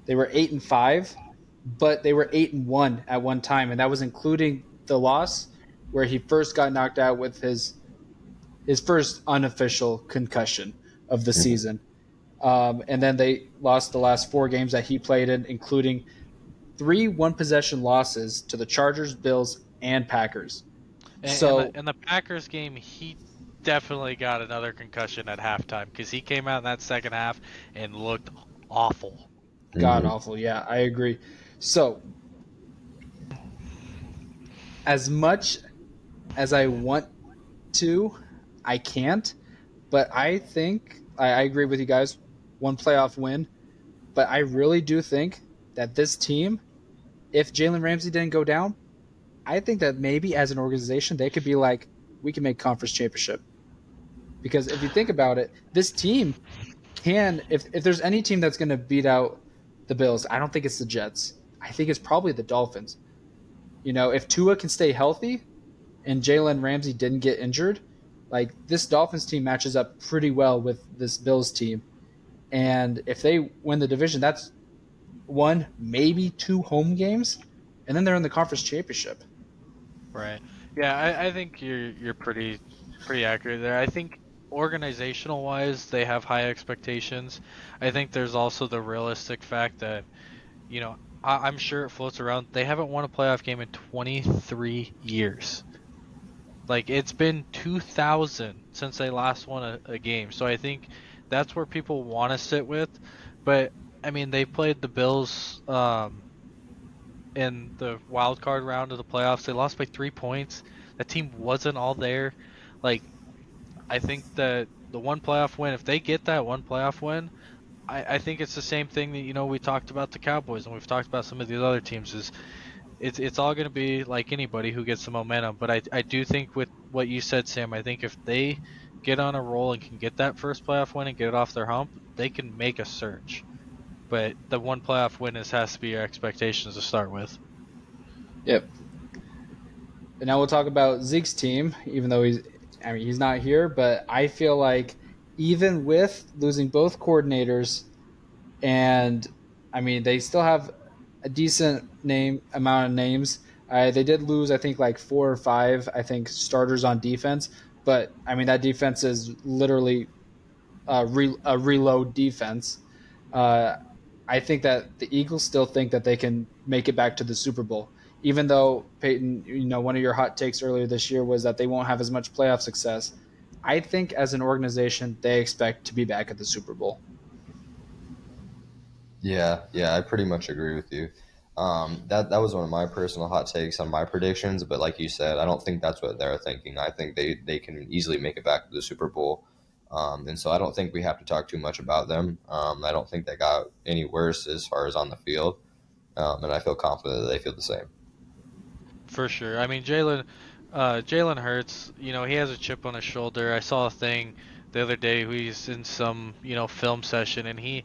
They were 8-5, but they were 8-1 at one time, and that was including the loss where he first got knocked out with his first unofficial concussion of the Mhm. season. And then they lost the last 4 games that he played in, including 3 one-possession losses to the Chargers, Bills, and Packers. And So, the Packers game, he definitely got another concussion at halftime because he came out in that second half and looked awful. god Mhm. awful. Yeah, I agree. So, as much as I want to, I can't. But I think I agree with you guys. One playoff win. But I really do think that this team, if Jalen Ramsey didn't go down, I think that maybe as an organization they could be like, we can make conference championship. Because if you think about it, this team can, if there's any team that's going to beat out the Bills, I don't think it's the Jets. I think it's probably the Dolphins. If Tua can stay healthy and Jalen Ramsey didn't get injured, like this Dolphins team matches up pretty well with this Bills team. And if they win the division, that's one, maybe 2 home games, and then they're in the conference championship. Right. Yeah, I think you're pretty accurate there. I think organizational wise they have high expectations. I think there's also the realistic fact that, I'm sure it floats around. They haven't won a playoff game in 23 years. Like it's been 2000 since they last won a game. So I think that's where people want to sit with. But I mean, they played the Bills in the wild card round of the playoffs. They lost by 3 points. That team wasn't all there. Like I think that the one playoff win, if they get that one playoff win, I think it's the same thing that we talked about the Cowboys and we've talked about some of these other teams. Is it's all going to be like anybody who gets the momentum. But I do think with what you said, Sam, I think if they get on a roll and can get that first playoff win and get it off their hump, they can make a surge. But the one playoff win has to be your expectations to start with. Yep. And now we'll talk about Zeke's team, even though he's not here. But I feel like even with losing both coordinators, and they still have a decent name amount of names. They did lose, I think, like 4 or 5, I think, starters on defense. But that defense is literally a reload defense. Uh, I think that the Eagles still think that they can make it back to the Super Bowl, even though Peyton, one of your hot takes earlier this year was that they won't have as much playoff success. I think as an organization, they expect to be back at the Super Bowl. Yeah, I pretty much agree with you. That was one of my personal hot takes on my predictions, but like you said, I don't think that's what they're thinking. I think they can easily make it back to the Super Bowl, and so I don't think we have to talk too much about them. I don't think they got any worse as far as on the field, and I feel confident that they feel the same. For sure. I mean, Jalen Hurts, he has a chip on his shoulder. I saw a thing the other day. He's in some, film session, and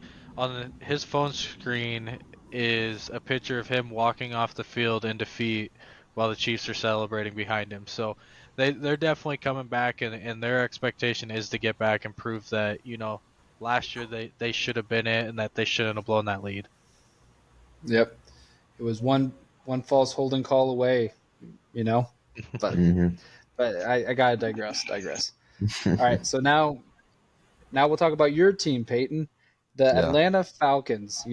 his phone screen is a picture of him walking off the field in defeat while the Chiefs are celebrating behind him. So they're definitely coming back, and their expectation is to get back and prove that, last year they should have been it and that they shouldn't have blown that lead. Yep. It was one false holding call away, you know. But Hmm. I gotta digress. All right, so now we'll talk about your team, Peyton, the Yeah. Atlanta Falcons.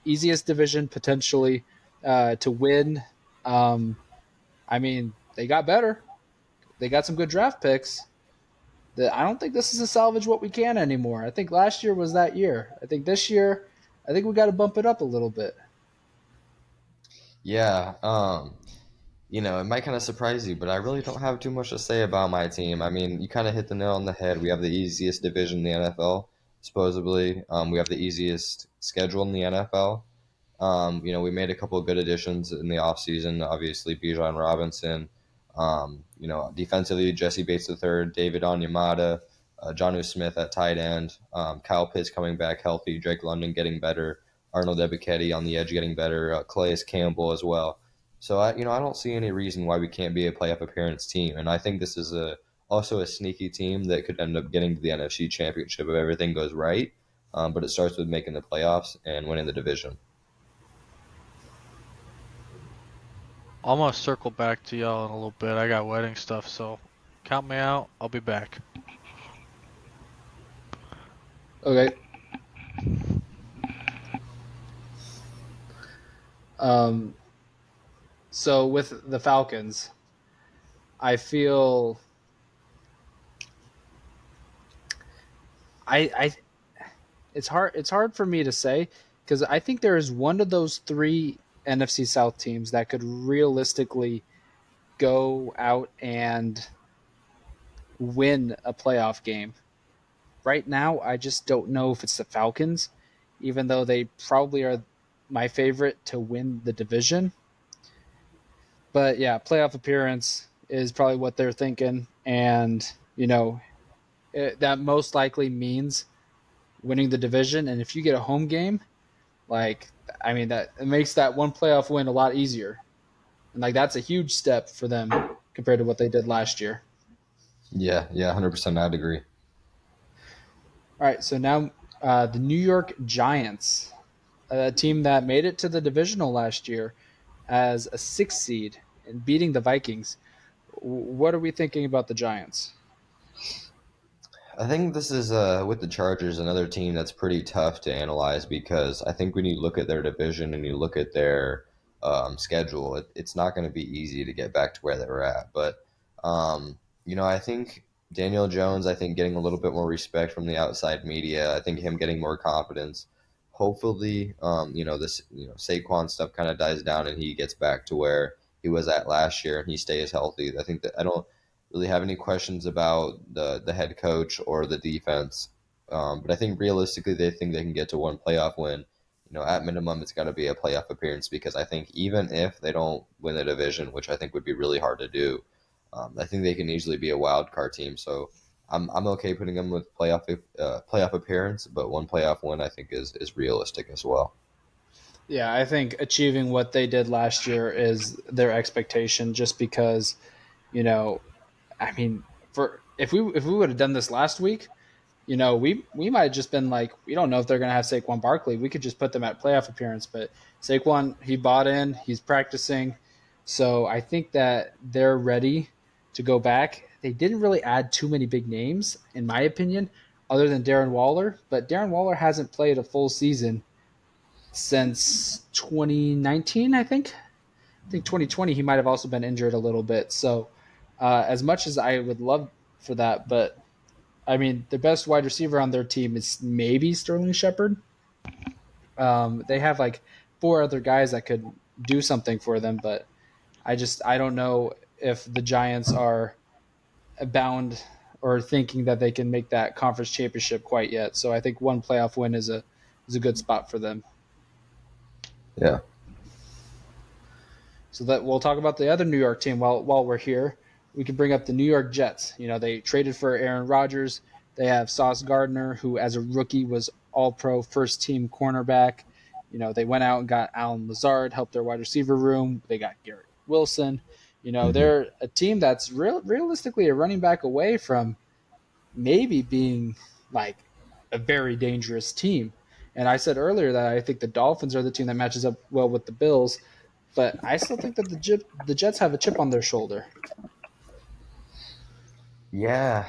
Easiest division potentially to win. Um, they got better. They got some good draft picks. I don't think this is a salvage what we can anymore. I think last year was that year. I think this year, I think we got to bump it up a little bit. Yeah. It might kind of surprise you, but I really don't have too much to say about my team. I mean, you kind of hit the nail on the head. We have the easiest division in the NFL, supposedly. We have the easiest schedule in the NFL. We made a couple of good additions in the offseason. Obviously, Bijan Robinson. Defensively, Jesse Bates III, David Onyemata, Jonnu Smith at tight end, Kyle Pitts coming back healthy, Drake London getting better, Arnold Ebiketie on the edge getting better, Calais Campbell as well. So I don't see any reason why we can't be a playoff appearance team. And I think this is also a sneaky team that could end up getting to the NFC Championship if everything goes right. But it starts with making the playoffs and winning the division. Almost circle back to y'all in a little bit. I got wedding stuff, so count me out. I'll be back. Okay. Um, so with the Falcons, I feel I it's hard for me to say because I think there is one of those three NFC South teams that could realistically go out and win a playoff game. Right now, I just don't know if it's the Falcons, even though they probably are my favorite to win the division. But yeah, playoff appearance is probably what they're thinking, and you know that most likely means winning the division. And if you get a home game, like I mean, that it makes that one playoff win a lot easier, and like that's a huge step for them compared to what they did last year. Yeah, yeah, 100%. I'd agree. All right, so now the New York Giants, a team that made it to the divisional last year as a 6th seed and beating the Vikings. What are we thinking about the Giants? I think this is with the Chargers, another team that's pretty tough to analyze because I think when you look at their division and you look at their schedule, it's not going to be easy to get back to where they were at. But I think Daniel Jones, I think getting a little bit more respect from the outside media, I think him getting more confidence. Hopefully, this Saquon stuff kind of dies down and he gets back to where he was at last year and he stays healthy. I think that I don't really have any questions about the head coach or the defense. But I think realistically, they think they can get to one playoff win. At minimum, it's got to be a playoff appearance because I think even if they don't win the division, which I think would be really hard to do, I think they can easily be a wild card team. So I'm okay putting them with playoff appearance, but one playoff win I think is realistic as well. Yeah, I think achieving what they did last year is their expectation just because, you know, I mean, for if we would have done this last week, we might have just been like, we don't know if they're going to have Saquon Barkley. We could just put them at playoff appearance. But Saquon, he bought in, he's practicing. So I think that they're ready to go back. They didn't really add too many big names, in my opinion, other than Darren Waller. But Darren Waller hasn't played a full season since 2019, I think. I think 2020 he might have also been injured a little bit. So as much as I would love for that, but I mean, the best wide receiver on their team is maybe Sterling Shepard. They have like four other guys that could do something for them, but I don't know if the Giants are bound or thinking that they can make that conference championship quite yet. So I think one playoff win is a good spot for them. Yeah. So that we'll talk about the other New York team while we're here. We can bring up the New York Jets. They traded for Aaron Rodgers. They have Sauce Gardner, who as a rookie was all pro first team cornerback. They went out and got Alan Lazard, helped their wide receiver room. They got Garrett Wilson. Hmm. They're a team that's realistically a running back away from maybe being like a very dangerous team. And I said earlier that I think the Dolphins are the team that matches up well with the Bills, but I still think that the Jets have a chip on their shoulder. Yeah,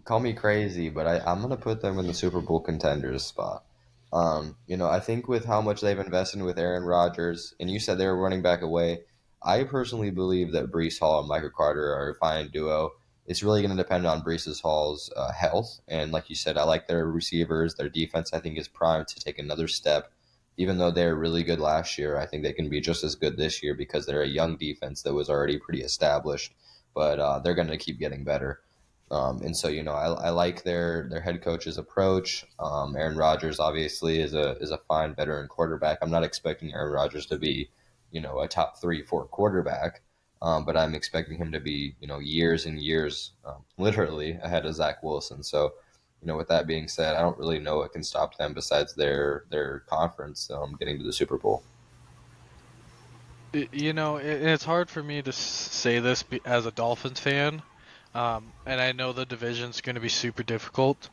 call me crazy, but I'm gonna put them in the Super Bowl contenders spot. I think with how much they've invested with Aaron Rodgers, and you said they were running back away, I personally believe that Brees Hall and Michael Carter are a fine duo. It's really going to depend on Brees Hall's health, and like you said, I like their receivers. Their defense, I think, is primed to take another step. Even though they were really good last year, I think they can be just as good this year because they're a young defense that was already pretty established but they're going to keep getting better. And so I like their head coach's approach. Aaron Rodgers obviously is a fine veteran quarterback. I'm not expecting Aaron Rodgers to be a top 3-4 quarterback, but I'm expecting him to be years and years literally ahead of Zach Wilson. So with that being said, I don't really know what can stop them besides their conference getting to the Super Bowl. It's hard for me to say this as a Dolphins fan, and I know the division's going to be super difficult.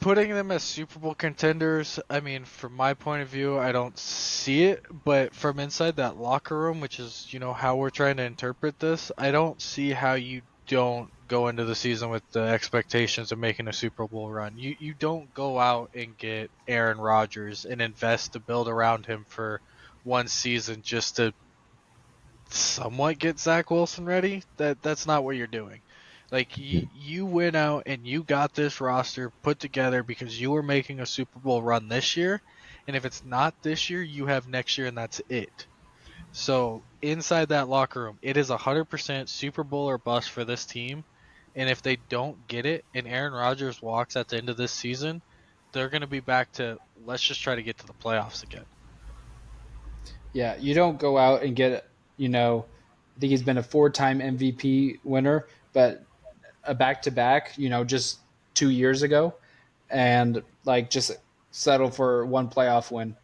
Putting them as Super Bowl contenders, I mean, from my point of view, I don't see it, but from inside that locker room, which is, how we're trying to interpret this, I don't see how you don't go into the season with the expectations of making a Super Bowl run. You don't go out and get Aaron Rodgers and invest to build around him for one season just to somewhat get Zach Wilson ready. That's not what you're doing. Like you went out and you got this roster put together because you were making a Super Bowl run this year, and if it's not this year, you have next year, and that's it. So inside that locker room, it is 100% Super Bowl or bust for this team. And if they don't get it, and Aaron Rodgers walks at the end of this season, they're going to be back to let's just try to get to the playoffs again. Yeah, you don't go out and get, I think he's been a 4-time MVP winner, but a back to back, just 2 years ago, and like just settle for one playoff win,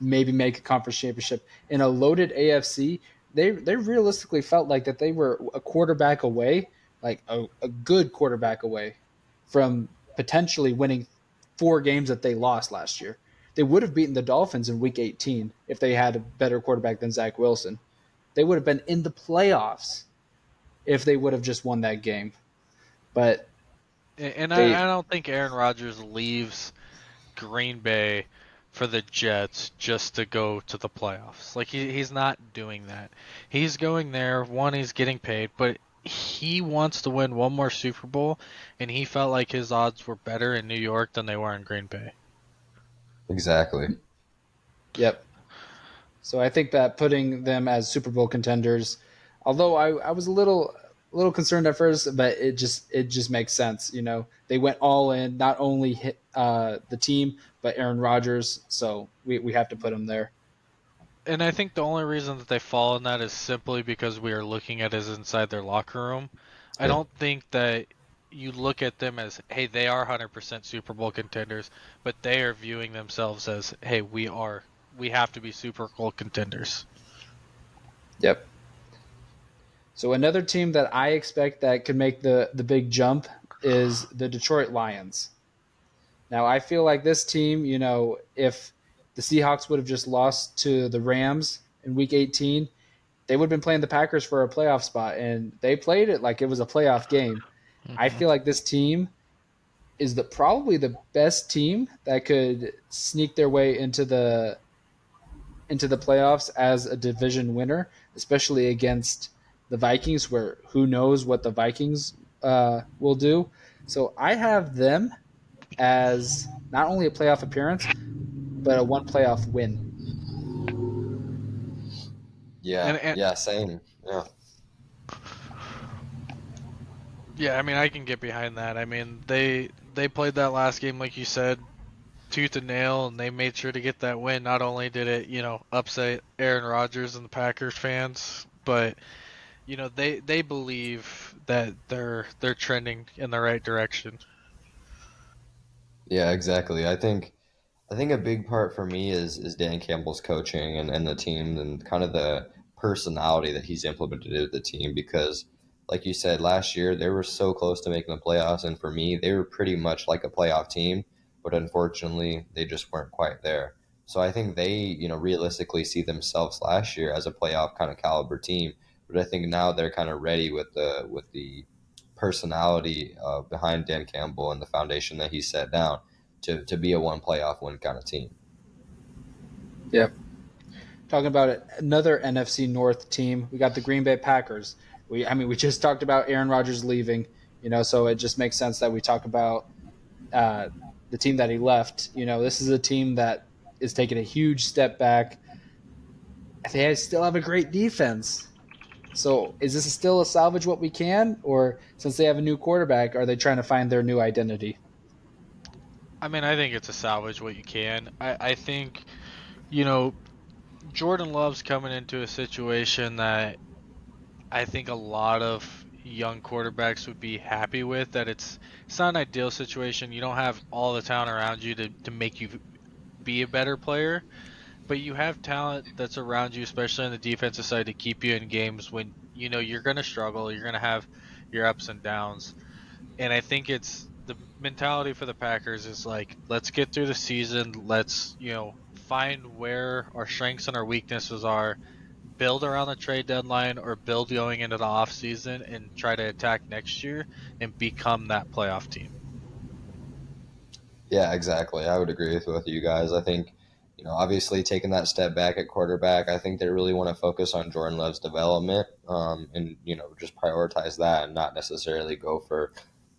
maybe make a conference championship in a loaded AFC. They realistically felt like that they were a quarterback away, like a good quarterback away from potentially winning 4 games that they lost last year. They would have beaten the Dolphins in Week 18 if they had a better quarterback than Zach Wilson. They would have been in the playoffs if they would have just won that game. But And I they, don't think Aaron Rodgers leaves Green Bay for the Jets just to go to the playoffs. Like he's not doing that. He's going there. One, he's getting paid, but he wants to win one more Super Bowl, and he felt like his odds were better in New York than they were in Green Bay. Exactly. yep. So I think that putting them as Super Bowl contenders, although I was a little concerned at first, but it just makes sense. They went all in, not only hit the team but Aaron Rodgers, so we have to put him there. And I think the only reason that they fall in that is simply because we are looking at is inside their locker room. I Yeah. don't think that you look at them as, hey, they are 100% Super Bowl contenders, but they are viewing themselves as, hey, we have to be Super Bowl contenders. Yep. So another team that I expect that could make the big jump is the Detroit Lions. Now I feel like this team, if the Seahawks would have just lost to the Rams in Week 18, they would have been playing the Packers for a playoff spot, and they played it like it was a playoff game. I Mm-hmm. feel like this team is probably the best team that could sneak their way into the playoffs as a division winner, especially against the Vikings, where who knows what the Vikings will do. So I have them as not only a playoff appearance, but a one playoff win. Yeah. And Yeah. Same. Yeah. yeah, I mean, I can get behind that. I mean, they played that last game like you said, tooth and nail, and they made sure to get that win. Not only did it, upset Aaron Rodgers and the Packers fans, but they believe that they're trending in the right direction. Yeah. Exactly. I think a big part for me is Dan Campbell's coaching and the team and kind of the personality that he's implemented into the team because like you said last year they were so close to making the playoffs and for me they were pretty much like a playoff team but unfortunately they just weren't quite there. So I think they, realistically see themselves last year as a playoff kind of caliber team, but I think now they're kind of ready with the personality behind Dan Campbell and the foundation that he set down to be a one playoff win kind of team. Yep. Talking about it, another NFC North team, we got the Green Bay Packers. We just talked about Aaron Rodgers leaving, so it just makes sense that we talk about uh, the team that he left. This is a team that is taking a huge step back. They still have a great defense. So is this still a salvage what we can, or since they have a new quarterback, are they trying to find their new identity? I mean, I think it's a salvage what you can. I think, you know, Jordan Love's coming into a situation that I think a lot of young quarterbacks would be happy with. That it's not an ideal situation. You don't have all the talent around you to make you be a better player. but you have talent that's around you, especially on the defensive side, to keep you in games when you know you're going to struggle. You're going to have your ups and downs. And I think it's the mentality for the Packers is like, let's get through the season. Let's, find where our strengths and our weaknesses are, build around the trade deadline or build going into the off season and try to attack next year and become that playoff team. Yeah, exactly. I would agree with both of you guys. I think, obviously taking that step back at quarterback, I think they really want to focus on Jordan Love's development, and, just prioritize that and not necessarily go for,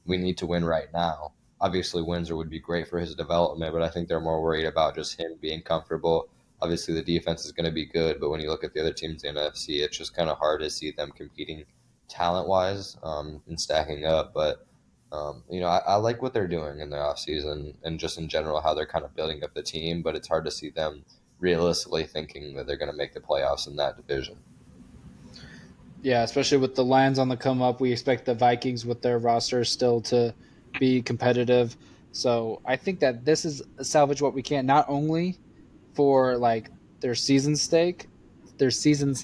we need to win right now. Obviously, Windsor would be great for his development, but I think they're more worried about just him being comfortable. Obviously, the defense is going to be good, but when you look at the other teams in the NFC, it's just kind of hard to see them competing talent wise, and stacking up. But I like what they're doing in the offseason and just in general how they're kind of building up the team, but it's hard to see them realistically thinking that they're going to make the playoffs in that division. Yeah, especially with the Lions on the come up, we expect the Vikings with their roster still to be competitive. So I think that this is salvage what we can, not only for like their season's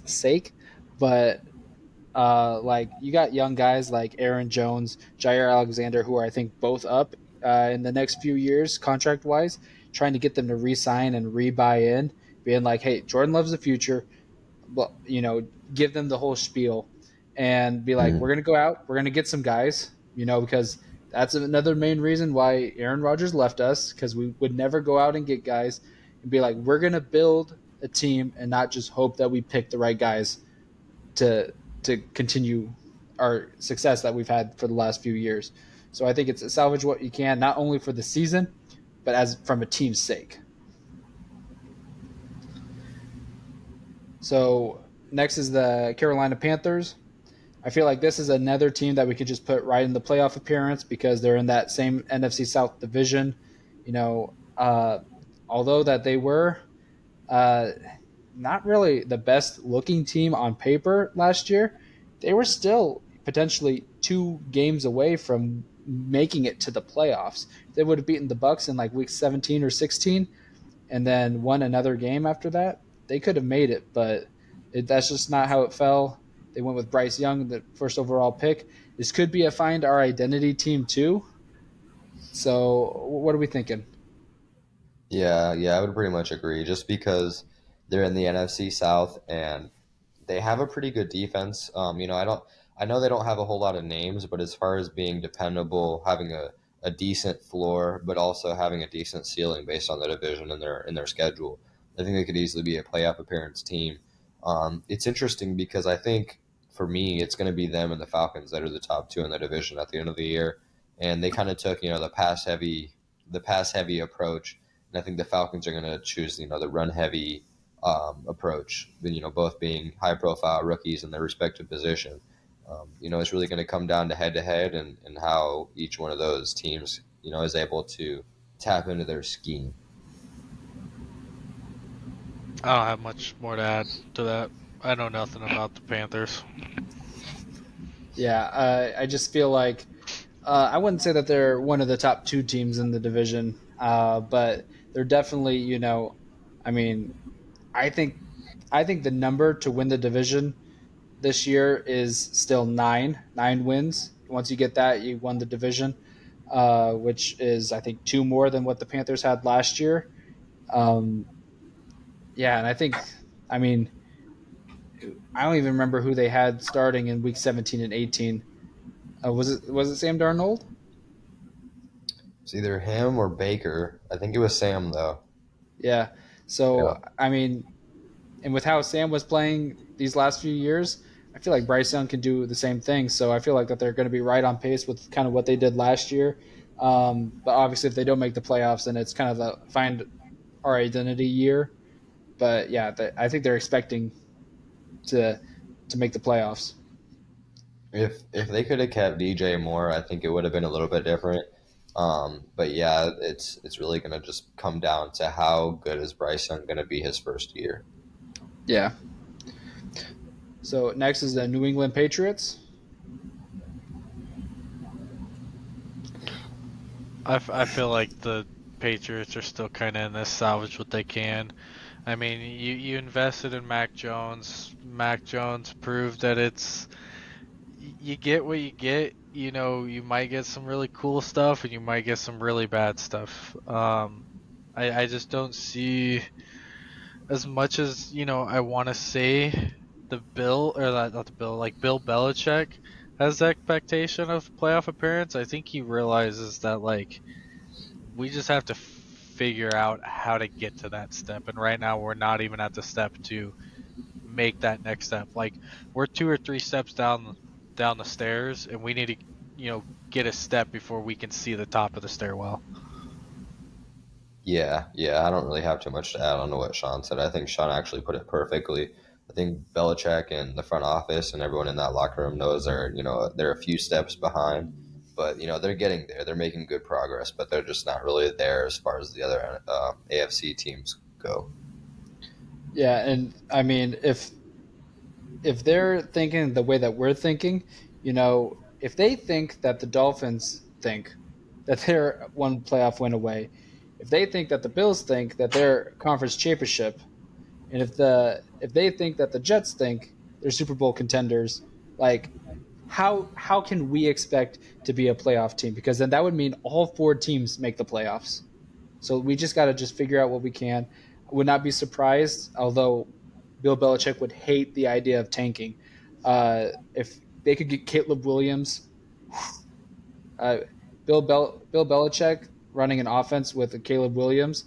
sake, but like you got young guys like Aaron Jones, Jair Alexander, who are I think both up in the next few years contract wise, trying to get them to re-sign and re-buy in, being like, hey, Jordan loves the future, but give them the whole spiel and be like, we're Mhm. gonna go out, we're gonna get some guys, because that's another main reason why Aaron Rodgers left us, because we would never go out and get guys and be like, we're gonna build a team and not just hope that we pick the right guys to continue our success that we've had for the last few years. So I think it's salvage what you can, not only for the season, but as from a team's sake. So next is the Carolina Panthers. I feel like this is another team that we could just put right in the playoff appearance because they're in that same NFC South division. You know, although that they were uh, not really the best looking team on paper last year, they were still potentially 2 games away from making it to the playoffs. They would have beaten the Bucks in like week 17 or 16 and then won another game after that. They could have made it, but that's just not how it fell. They went with Bryce Young, the first overall pick. This could be a find our identity team too. So, what are we thinking? Yeah, yeah, I would pretty much agree. Just because they're in the NFC South and they have a pretty good defense. I know they don't have a whole lot of names, but as far as being dependable, having a decent floor, but also having a decent ceiling based on the division and their schedule, I think they could easily be a playoff appearance team. It's interesting because I think for me, it's going to be them and the Falcons that are the top two in the division at the end of the year, and they kind of took the pass heavy approach, and I think the Falcons are going to choose the run heavy approach, both being high profile rookies in their respective position. It's really going to come down to head to head and how each one of those teams, is able to tap into their scheme. I don't have much more to add to that. I know nothing about the Panthers. Yeah, I just feel like I wouldn't say that they're one of the top 2 teams in the division, but they're definitely, I mean, I think I think the number to win the division this year is still 9 wins. Once you get that, you won the division, which is I think 2 more than what the Panthers had last year. Um, yeah, and I mean, I don't even remember who they had starting in week 17 and 18. Was it Sam Darnold? It's either him or Baker. I think it was Sam though. Yeah. Yeah. So I mean, and with how Sam was playing these last few years, I feel like Bryce Young can do the same thing. So I feel like that they're going to be right on pace with kind of what they did last year. But obviously, if they don't make the playoffs, then it's kind of the find our identity year. But yeah, I think they're expecting to to make the playoffs. If they could have kept DJ Moore, I think it would have been a little bit different. But yeah, it's really gonna just come down to how good is Bryce Young gonna be his first year. Yeah. So next is the New England Patriots. I feel like the Patriots are still kind of in this salvage what they can. I mean, you invested in Mac Jones. Mac Jones proved that you get what you get. You know, you might get some really cool stuff and you might get some really bad stuff. I just don't see, as much as, I want to say the Bill, or not the Bill, like Bill Belichick has the expectation of playoff appearance. I think he realizes that, like, we just have to figure out how to get to that step. And right now, we're not even at the step to make that next step. Like, we're 2 or 3 steps down the stairs, and we need to, get a step before we can see the top of the stairwell. Yeah, yeah, I don't really have too much to add on to what Sean said. I think Sean actually put it perfectly. I think Belichick and the front office and everyone in that locker room knows they're a few steps behind, but they're getting there. They're making good progress, but they're just not really there as far as the other AFC teams go. Yeah, and I mean, if they're thinking the way that we're thinking, if they think that the Dolphins think that they're one playoff win away, if they think that the Bills think that they're conference championship, and if they think that the Jets think they're Super Bowl contenders, like how can we expect to be a playoff team? Because then that would mean all 4 teams make the playoffs. So we just got to just figure out what we can. I would not be surprised, although Bill Belichick would hate the idea of tanking. If they could get Caleb Williams, uh, Bill Belichick running an offense with Caleb Williams,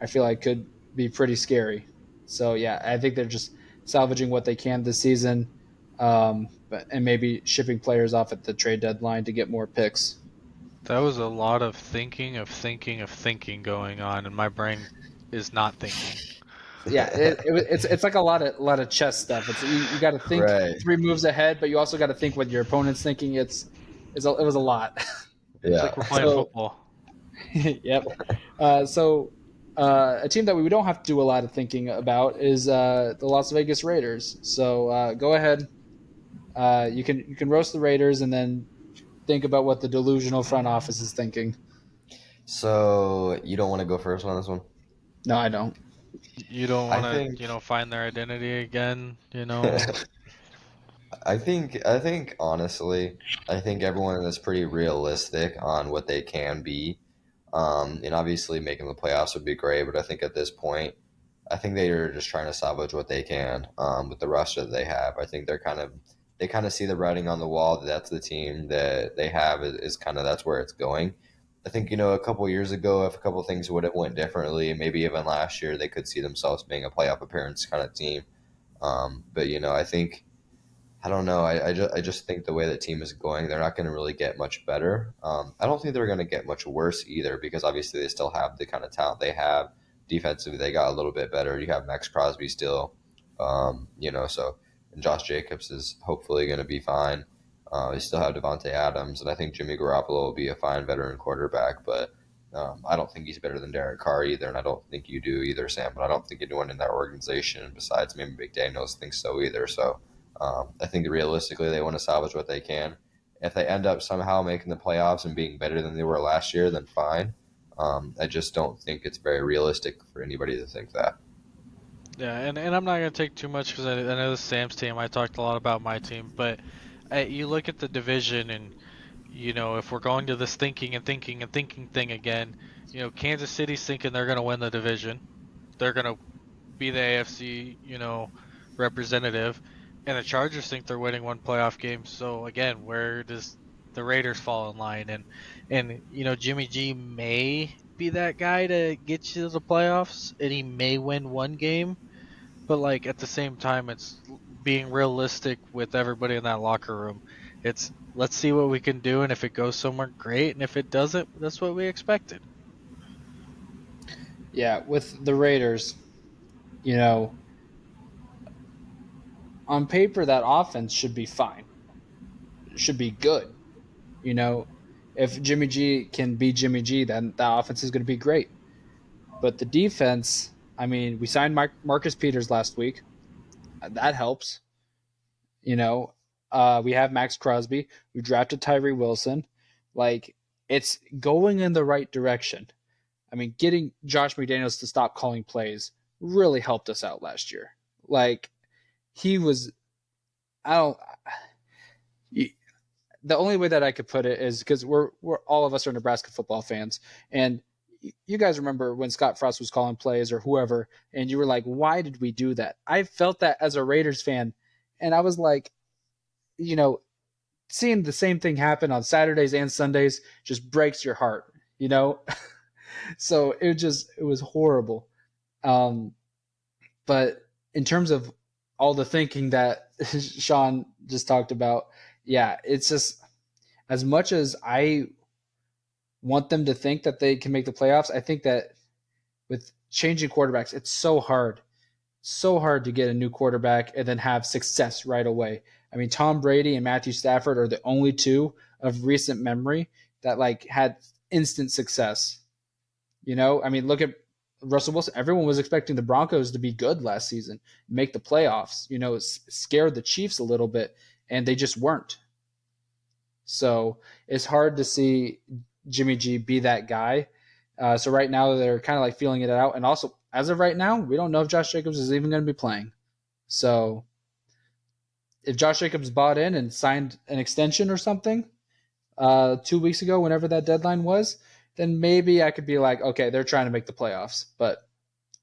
I feel like could be pretty scary. So yeah, I think they're just salvaging what they can this season, and maybe shipping players off at the trade deadline to get more picks. That was a lot of thinking of thinking of thinking going on, and my brain is not thinking. Yeah, it's like a lot of chess stuff. It's you got to think Right. 3 moves ahead, but you also got to think what your opponent's thinking. It was a lot. It's Yeah. like we're playing So football. yep. A team that we don't have to do a lot of thinking about is the Las Vegas Raiders. So go ahead. You can roast the Raiders and then think about what the delusional front office is thinking. So you don't want to go first on this one? No, I don't. You don't I want think to, find their identity again. I think honestly, I think everyone is pretty realistic on what they can be. And obviously making the playoffs would be great, but I think at this point, I think they are just trying to salvage what they can with the roster that they have. I think they kind of see the writing on the wall that that's the team that they have is kind of that's where it's going. I think a couple years ago, if a couple things would have went differently, maybe even last year, they could see themselves being a playoff appearance kind of team. But I think I don't know. I just think the way the team is going, they're not going to really get much better. I don't think they're going to get much worse either because obviously they still have the kind of talent they have. Defensively, they got a little bit better. You have Max Crosby still, so and Josh Jacobs is hopefully going to be fine. They still have Devontae Adams, and I think Jimmy Garoppolo will be a fine veteran quarterback, but I don't think he's better than Derek Carr either, and I don't think you do either, Sam. But I don't think anyone in that organization, besides maybe McDaniels, thinks so either. So I think realistically they want to salvage what they can. If they end up somehow making the playoffs and being better than they were last year, then fine. I just don't think it's very realistic for anybody to think that. Yeah, and I'm not gonna take too much because I know this is Sam's team. I talked a lot about my team, but you look at the division, and if we're going to this thinking and thinking and thinking thing again, Kansas City's thinking they're gonna win the division. They're gonna be the AFC, representative, and the Chargers think they're winning one playoff game. So again, where does the Raiders fall in line? And Jimmy G may be that guy to get you to the playoffs, and he may win one game. But like at the same time, it's being realistic with everybody in that locker room. It's let's see what we can do, and if it goes somewhere, great, and if it doesn't, that's what we expected. Yeah, with the Raiders, you know, on paper that offense should be fine. It should be good. You know, if Jimmy G can be Jimmy G, then that offense is going to be great. But the defense, I mean, we signed Marcus Peters last week. That helps. You know, we have Max Crosby. We drafted Tyree Wilson. Like, it's going in the right direction. I mean, getting Josh McDaniels to stop calling plays really helped us out last year. Like he was, I don't. The only way that I could put it is because we're all of us are Nebraska football fans, and you guys remember when Scott Frost was calling plays or whoever, and you were like, "Why did we do that?" I felt that as a Raiders fan, and I was like, you know, seeing the same thing happen on Saturdays and Sundays just breaks your heart, you know. So it was horrible. Um, but in terms of all the thinking that Sean just talked about, yeah, it's just as much as I want them to think that they can make the playoffs, I think that with changing quarterbacks, it's so hard to get a new quarterback and then have success right away. I mean, Tom Brady and Matthew Stafford are the only two of recent memory that like had instant success. You know, I mean, look at Russell Wilson. Everyone was expecting the Broncos to be good last season, make the playoffs. You know, scared the Chiefs a little bit, and they just weren't. So it's hard to see Jimmy G be that guy. So right now they're kind of like feeling it out, and also as of right now, we don't know if Josh Jacobs is even going to be playing. So if Josh Jacobs bought in and signed an extension or something 2 weeks ago, whenever that deadline was, then maybe I could be like, okay, they're trying to make the playoffs. But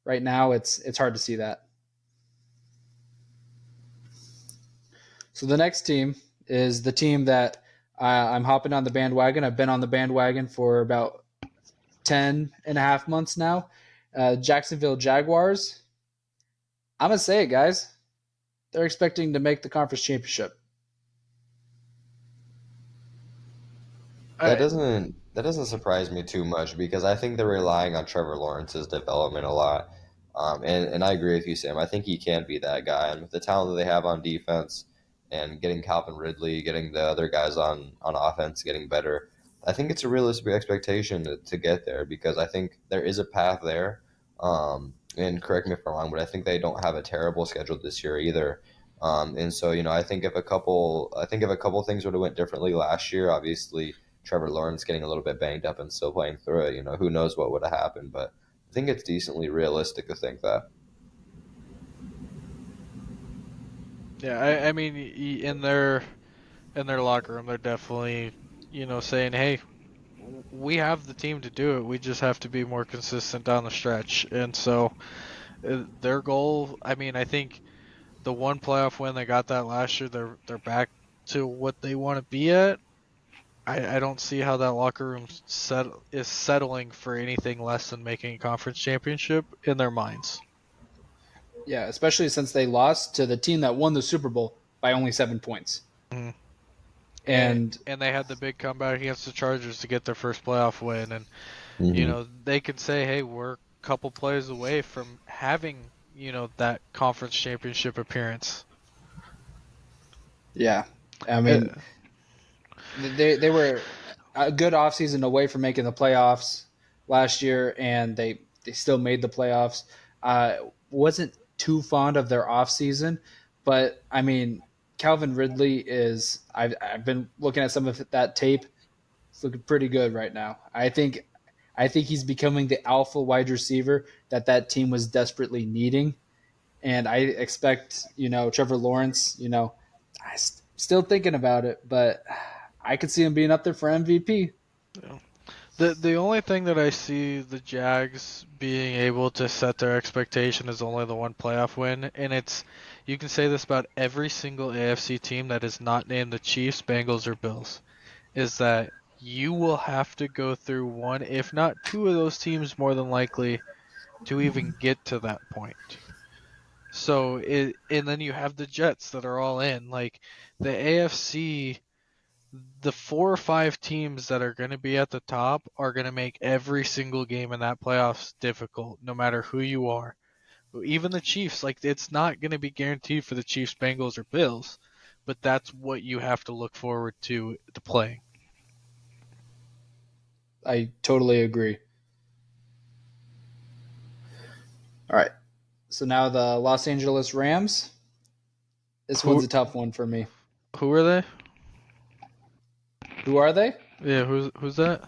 right now, it's hard to see that. So the next team is the team that I'm hopping on the bandwagon. I've been on the bandwagon for about 10 and a half months now. Jacksonville Jaguars. I'm going to say it, guys. They're expecting to make the conference championship. That doesn't surprise me too much because I think they're relying on Trevor Lawrence's development a lot. And I agree with you, Sam. I think he can be that guy. And with the talent that they have on defense and getting Calvin Ridley, getting the other guys on offense getting better, I think it's a realistic expectation to get there because I think there is a path there. And correct me if I'm wrong, but I think they don't have a terrible schedule this year either. And so, I think if a couple things would have went differently last year, obviously Trevor Lawrence getting a little bit banged up and still playing through it, who knows what would have happened, but I think it's decently realistic to think that. Yeah, I mean, in their locker room, they're definitely, saying, "Hey, we have the team to do it. We just have to be more consistent down the stretch." And so their goal, I mean, I think the one playoff win they got that last year, they're back to what they want to be at. I don't see how that locker room is settling for anything less than making a conference championship in their minds. Yeah, especially since they lost to the team that won the Super Bowl by only 7 points. Mm-hmm. and And and they had the big comeback against the Chargers to get their first playoff win, and Hmm. they could say, hey, we're a couple plays away from having that conference championship appearance. yeah, I Uh, mean, they were a good offseason away from making the playoffs last year, and they still made the playoffs. Wasn't too fond of their offseason, but I mean, Calvin Ridley is. I've been looking at some of that tape. It's looking pretty good right now. I think he's becoming the alpha wide receiver that team was desperately needing, and I expect Trevor Lawrence. Still thinking about it, but I could see him being up there for MVP. the only thing that I see the Jags being able to set their expectation is only the one playoff win, and you can say this about every single AFC team that is not named the Chiefs, Bengals, or Bills, is that you will have to go through one, if not two of those teams more than likely to even get to that point. So and then you have the Jets that are all in. Like the AFC, the 4 or 5 teams that are going to be at the top are going to make every single game in that playoffs difficult, no matter who you are. Even the Chiefs, like it's not going to be guaranteed for the Chiefs, Bengals, or Bills, but that's what you have to look forward to playing. I totally agree. All right. So now the Los Angeles Rams. This one's Who a tough one for me. who are they? Who are they? Yeah, who's that?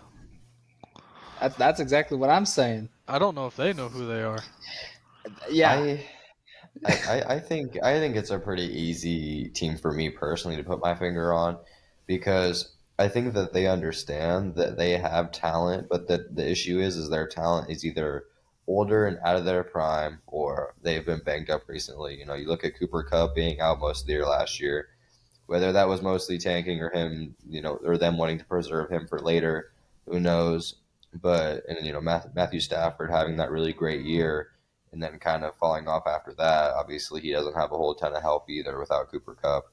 That's exactly what I'm saying. I don't know if they know who they are. Yeah, I I think it's a pretty easy team for me personally to put my finger on because I think that they understand that they have talent, but that the issue is their talent is either older and out of their prime or they've been banged up recently. You look at Cooper Cup being out most of the year last year. Whether that was mostly tanking or him, or them wanting to preserve him for later, who knows? But and Matthew Stafford having that really great year and then kind of falling off after that. Obviously, he doesn't have a whole ton of help either without Cooper Cup.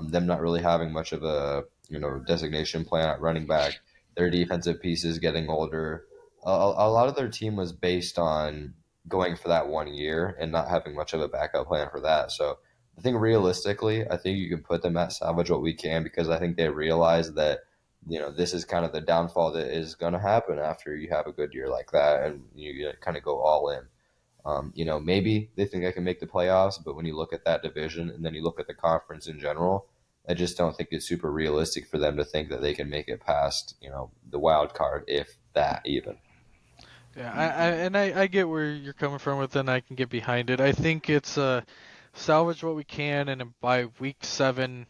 Them not really having much of a designation plan at running back. Their defensive pieces getting older. A lot of their team was based on going for that 1 year and not having much of a backup plan for that. So I think realistically, I think you can put them at salvage what we can because I think they realize that this is kind of the downfall that is going to happen after you have a good year like that and you kind of go all in. Maybe they think they can make the playoffs, but when you look at that division and then you look at the conference in general, I just don't think it's super realistic for them to think that they can make it past the wild card, if that even. Yeah, I get where you're coming from with it, and I can get behind it. I think it's salvage what we can, and by week 6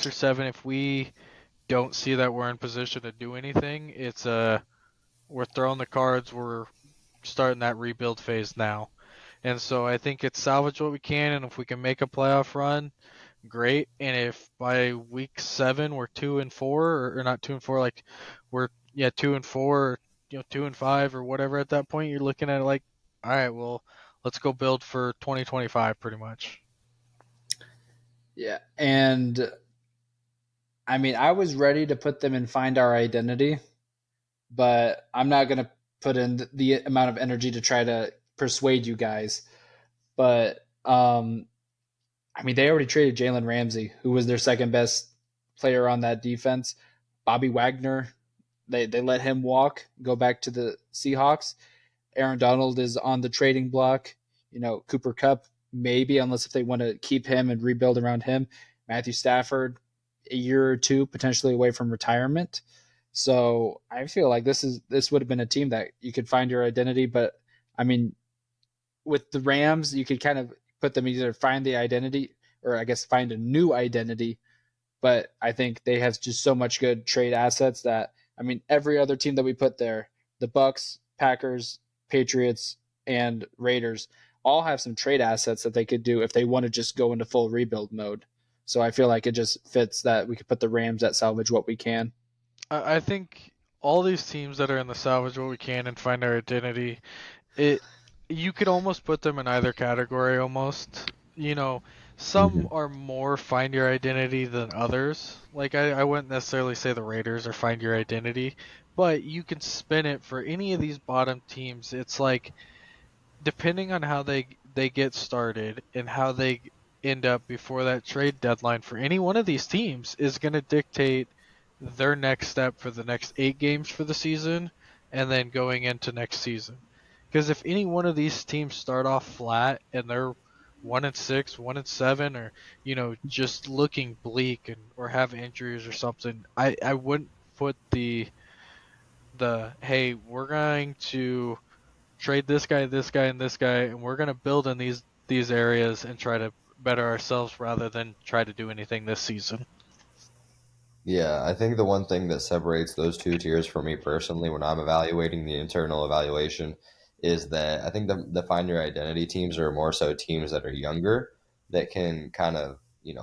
or 7, if we don't see that we're in position to do anything, it's we're throwing the cards, we're starting that rebuild phase now. And so I think it's salvage what we can, and if we can make a playoff run, great. And if by week 7 we're 2-4, or not 2-4, like we're 2-4, or 2-5 or whatever, at that point you're looking at it like, all right, well, let's go build for 2025, pretty much. yeah. And I mean, I was ready to put them in Find Our Identity, but I'm not going to put in the amount of energy to try to persuade you guys. But I mean, they already traded Jalen Ramsey, who was their second best player on that defense. Bobby Wagner, they let him walk, go back to the Seahawks. Aaron Donald is on the trading block. Cooper Cup, maybe, unless if they want to keep him and rebuild around him. Matthew Stafford, a year or two potentially away from retirement. So I feel like this would have been a team that you could find your identity. But I mean, with the Rams, you could kind of put them either find the identity or I guess find a new identity. But I think they have just so much good trade assets that I mean every other team that we put there, the Bucks, Packers, Patriots, and Raiders all have some trade assets that they could do if they want to just go into full rebuild mode. So I feel like it just fits that we could put the Rams at salvage what we can. I think all these teams that are in the salvage what we can and find our identity, it you could almost put them in either category almost. Some Hmm. are more find your identity than others. Like I wouldn't necessarily say the Raiders are find your identity, but you can spin it for any of these bottom teams. It's like depending on how they get started and how they end up before that trade deadline for any one of these teams is going to dictate their next step for the next 8 games for the season and then going into next season. Because if any one of these teams start off flat and they're 1-6, 1-7, or just looking bleak and or have injuries or something, I wouldn't put the hey, we're going to trade this guy, and this guy, and we're gonna build in these areas and try to better ourselves rather than try to do anything this season. Yeah, I think the one thing that separates those two tiers for me personally when I'm evaluating the internal evaluation is that I think the find your identity teams are more so teams that are younger that can kind of,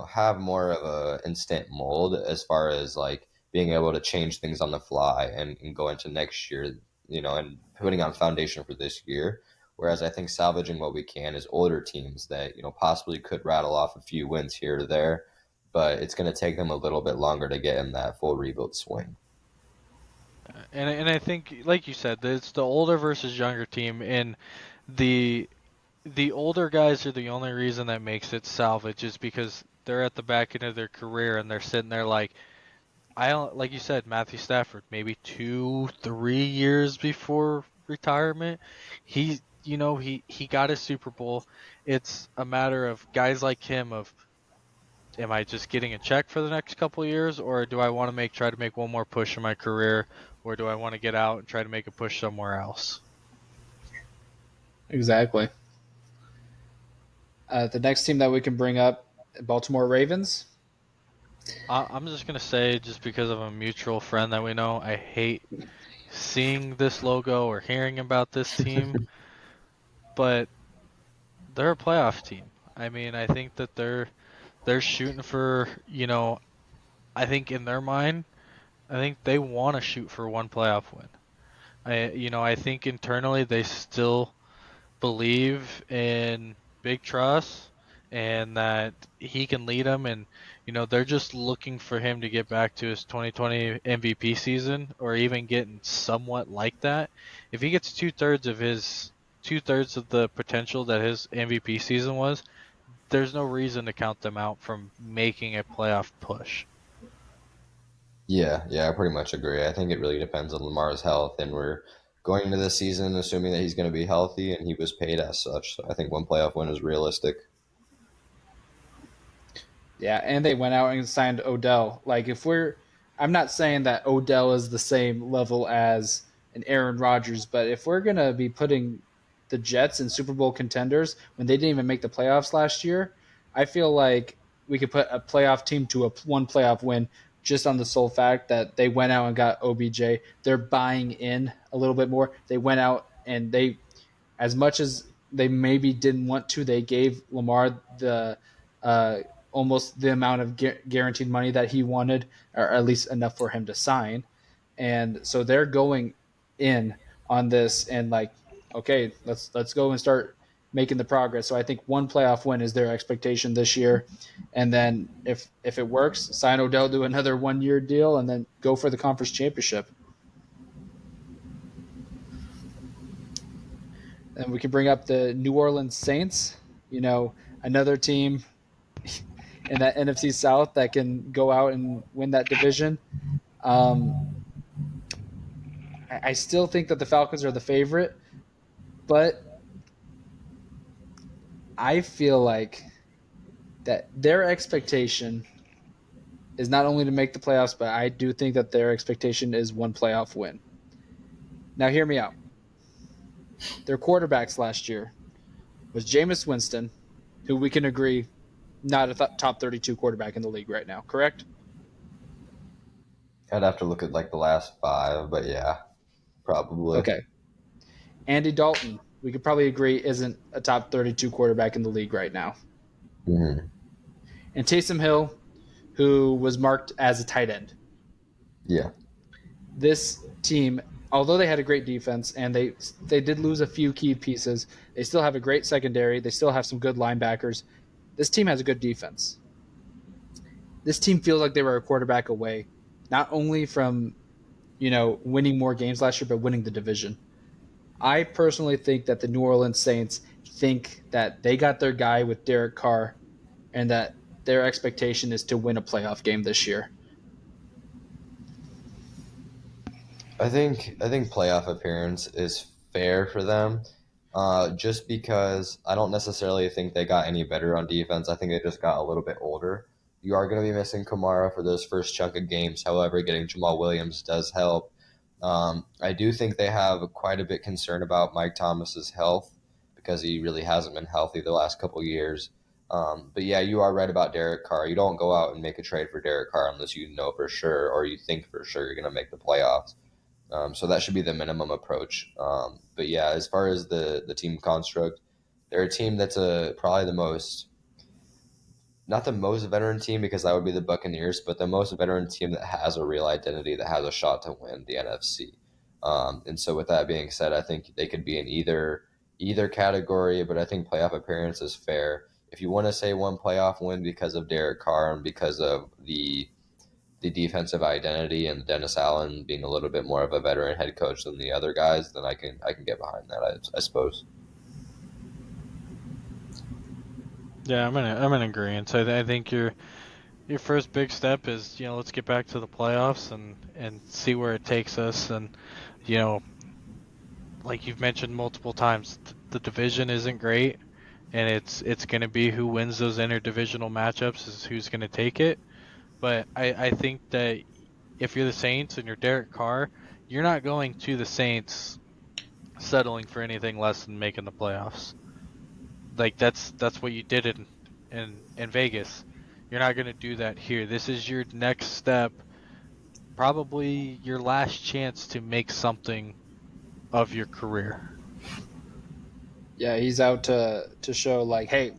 have more of a instant mold as far as like being able to change things on the fly and go into next year, and putting on foundation for this year. Whereas I think salvaging what we can is older teams that, possibly could rattle off a few wins here or there, but it's going to take them a little bit longer to get in that full rebuild swing. And I think, like you said, that it's the older versus younger team, and the the older guys are the only reason that makes it salvage is because they're at the back end of their career and they're sitting there like I don't like you said Matthew Stafford maybe 2-3 years before retirement. He got his Super Bowl. It's a matter of guys like him of am I just getting a check for the next couple of years, or do I want to try to make one more push in my career, or do I want to get out and try to make a push somewhere else? Exactly. The next team that we can bring up, Baltimore Ravens. I'm just gonna say, just because of a mutual friend that we know, I hate seeing this logo or hearing about this team, but they're a playoff team. I mean, I think that they're shooting for, I think in their mind, I think they want to shoot for one playoff win. I think internally they still believe in Big Trust and that he can lead them, and they're just looking for him to get back to his 2020 MVP season or even getting somewhat like that. If he gets two-thirds of the potential that his MVP season was, there's no reason to count them out from making a playoff push. Yeah, I pretty much agree. I think it really depends on Lamar's health, and we're going into this season assuming that he's going to be healthy, and he was paid as such. So I think one playoff win is realistic. Yeah, and they went out and signed Odell. Like, I'm not saying that Odell is the same level as an Aaron Rodgers, but if we're gonna be putting the Jets in Super Bowl contenders when they didn't even make the playoffs last year, I feel like we could put a playoff team to a one playoff win just on the sole fact that they went out and got OBJ. They're buying in a little bit more. They went out and as much as they maybe didn't want to, they gave Lamar the uh, almost the amount of guaranteed money that he wanted, or at least enough for him to sign. And so they're going in on this and like, okay, let's go and start making the progress. So I think one playoff win is their expectation this year, and then if it works, sign Odell to another 1 year deal, and then go for the conference championship. And we can bring up the New Orleans Saints. Another team in that NFC South that can go out and win that division. Um, I still think that the Falcons are the favorite, but I feel like that their expectation is not only to make the playoffs, but I do think that their expectation is one playoff win. Now, hear me out. Their quarterbacks last year was Jameis Winston, who we can agree not a top 32 quarterback in the league right now, correct? I'd have to look at like the last five, but yeah, probably. Okay. Andy Dalton, we could probably agree, isn't a top 32 quarterback in the league right now. Hmm. And Taysom Hill, who was marked as a tight end. Yeah. This team, although they had a great defense and they did lose a few key pieces, they still have a great secondary. They still have some good linebackers. This team has a good defense. This team feels like they were a quarterback away, not only from winning more games last year, but winning the division. I personally think that the New Orleans Saints think that they got their guy with Derek Carr, and that their expectation is to win a playoff game this year. I think playoff appearance is fair for them, just because I don't necessarily think they got any better on defense. I think they just got a little bit older. You are going to be missing Kamara for those first chunk of games. However, getting Jamal Williams does help. I do think they have quite a bit concern about Mike Thomas's health because he really hasn't been healthy the last couple years. But yeah, you are right about Derek Carr. You don't go out and make a trade for Derek Carr unless you know for sure or you think for sure you're going to make the playoffs. So that should be the minimum approach. But yeah, as far as the team construct, they're a team that's probably the most, not the most veteran team because that would be the Buccaneers, but the most veteran team that has a real identity that has a shot to win the NFC. And so with that being said, I think they could be in either category, but I think playoff appearance is fair. If you want to say one playoff win because of Derek Carr and because of the defensive identity and Dennis Allen being a little bit more of a veteran head coach than the other guys, then I can get behind that. I suppose. Yeah, I'm in agreement. So I think your first big step is let's get back to the playoffs and see where it takes us. And you know like you've mentioned multiple times, the division isn't great, and it's going to be who wins those interdivisional matchups is who's going to take it. But I think that if you're the Saints and you're Derek Carr, you're not going to the Saints settling for anything less than making the playoffs. Like that's what you did in Vegas. You're not going to do that here. This is your next step, probably your last chance to make something of your career. Yeah, he's out to show like, hey,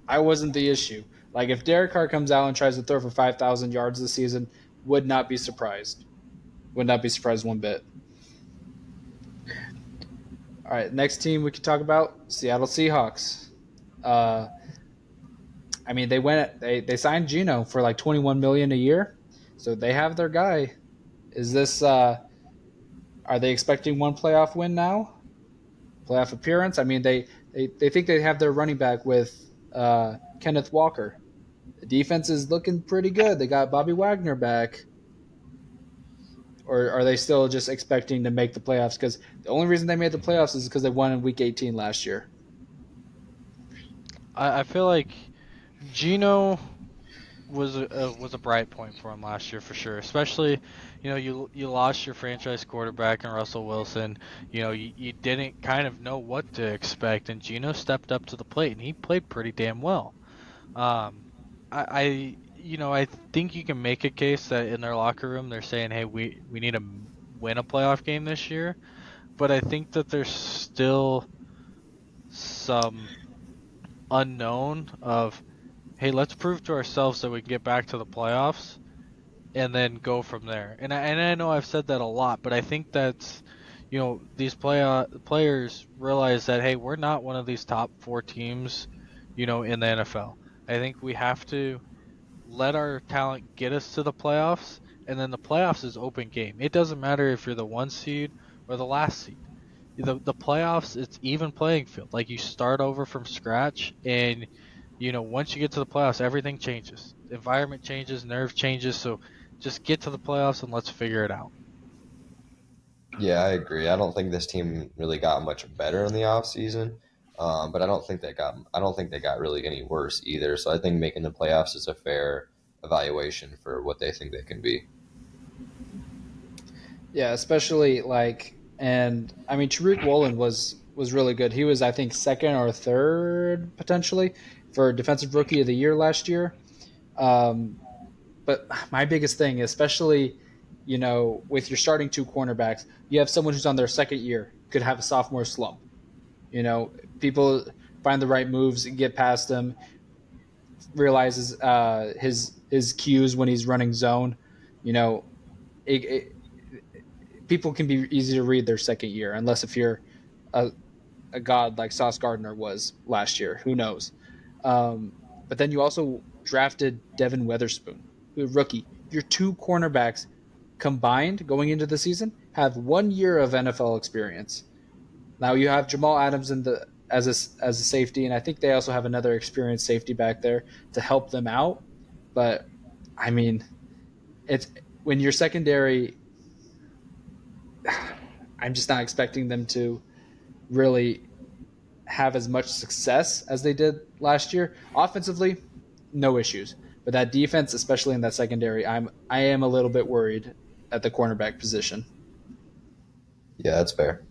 I wasn't the issue. Like if Derek Carr comes out and tries to throw for 5,000 yards this season, would not be surprised. Would not be surprised one bit. All right, next team we could talk about Seattle Seahawks. Uh, I mean, they signed Geno for like 21 million a year, so they have their guy. Is this are they expecting one playoff win now? Playoff appearance? I mean, they think they have their running back with Kenneth Walker. The defense is looking pretty good. They got Bobby Wagner back. Or are they still just expecting to make the playoffs? Because the only reason they made the playoffs is because they won in Week 18 last year. I feel like Geno was a bright point for him last year for sure. Especially, you lost your franchise quarterback in Russell Wilson. You didn't kind of know what to expect, and Geno stepped up to the plate and he played pretty damn well. Um, I think you can make a case that in their locker room they're saying, hey, we need to win a playoff game this year, but I think that there's still some unknown of, hey, let's prove to ourselves that we can get back to the playoffs and then go from there. And I know I've said that a lot, but I think that's these players realize that, hey, we're not one of these top 4 teams, in the NFL. I think we have to let our talent get us to the playoffs, and then the playoffs is open game. It doesn't matter if you're the 1 seed or the last seed. The playoffs, it's even playing field. Like you start over from scratch, and once you get to the playoffs, everything changes. The environment changes, nerve changes. So just get to the playoffs and let's figure it out. Yeah, I agree. I don't think this team really got much better in the offseason. But I don't think they got really any worse either. So I think making the playoffs is a fair evaluation for what they think they can be. Yeah, especially like, and I mean, Tariq Woolen was really good. He was, I think, second or third potentially for Defensive Rookie of the Year last year. Um, but my biggest thing, especially, with your starting 2 cornerbacks, you have someone who's on their second year could have a sophomore slump. People find the right moves, get past them, realizes his cues when he's running zone. You know, it, people can be easy to read their second year, unless if you're a, a god like Sauce Gardner was last year. Who knows? Um, but then you also drafted Devin Weatherspoon, who rookie. Your 2 cornerbacks combined going into the season have 1 year of NFL experience. Now you have Jamal Adams in the as a safety, and I think they also have another experienced safety back there to help them out. But I mean, it's when your secondary. I'm just not expecting them to really have as much success as they did last year. Offensively, no issues, but that defense, especially in that secondary, I am a little bit worried at the cornerback position. Yeah, that's fair.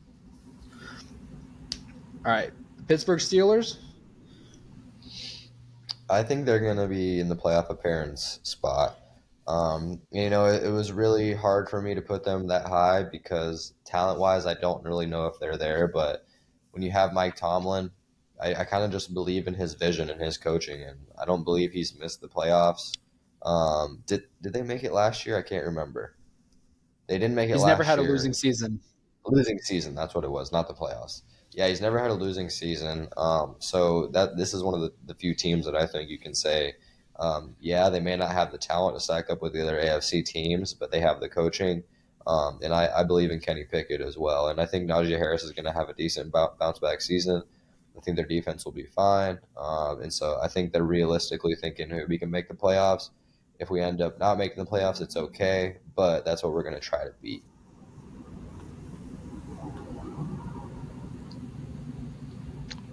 All right, Pittsburgh Steelers. I think they're going to be in the playoff appearance spot. It was really hard for me to put them that high because talent wise, I don't really know if they're there. But when you have Mike Tomlin, I kind of just believe in his vision and his coaching, and I don't believe he's missed the playoffs. Did they make it last year? I can't remember. They didn't make it He's never last had a year. losing season. Losing season, that's what it was, not the playoffs. Yeah, he's never had a losing season. So that this is one of the few teams that I think you can say, yeah, they may not have the talent to stack up with the other AFC teams, but they have the coaching. And I believe in Kenny Pickett as well. And I think Najee Harris is going to have a decent bounce back season. I think their defense will be fine. And so I think they're realistically thinking, hey, we can make the playoffs. If we end up not making the playoffs, it's okay, but that's what we're going to try to beat.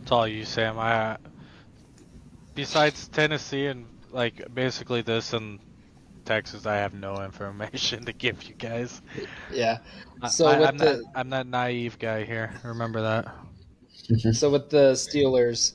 That's all you, Sam. Besides Tennessee and like basically this and Texas, I have no information to give you guys. Yeah. I, So I, with I'm that the I'm that naive guy here. Remember that. so with the Steelers,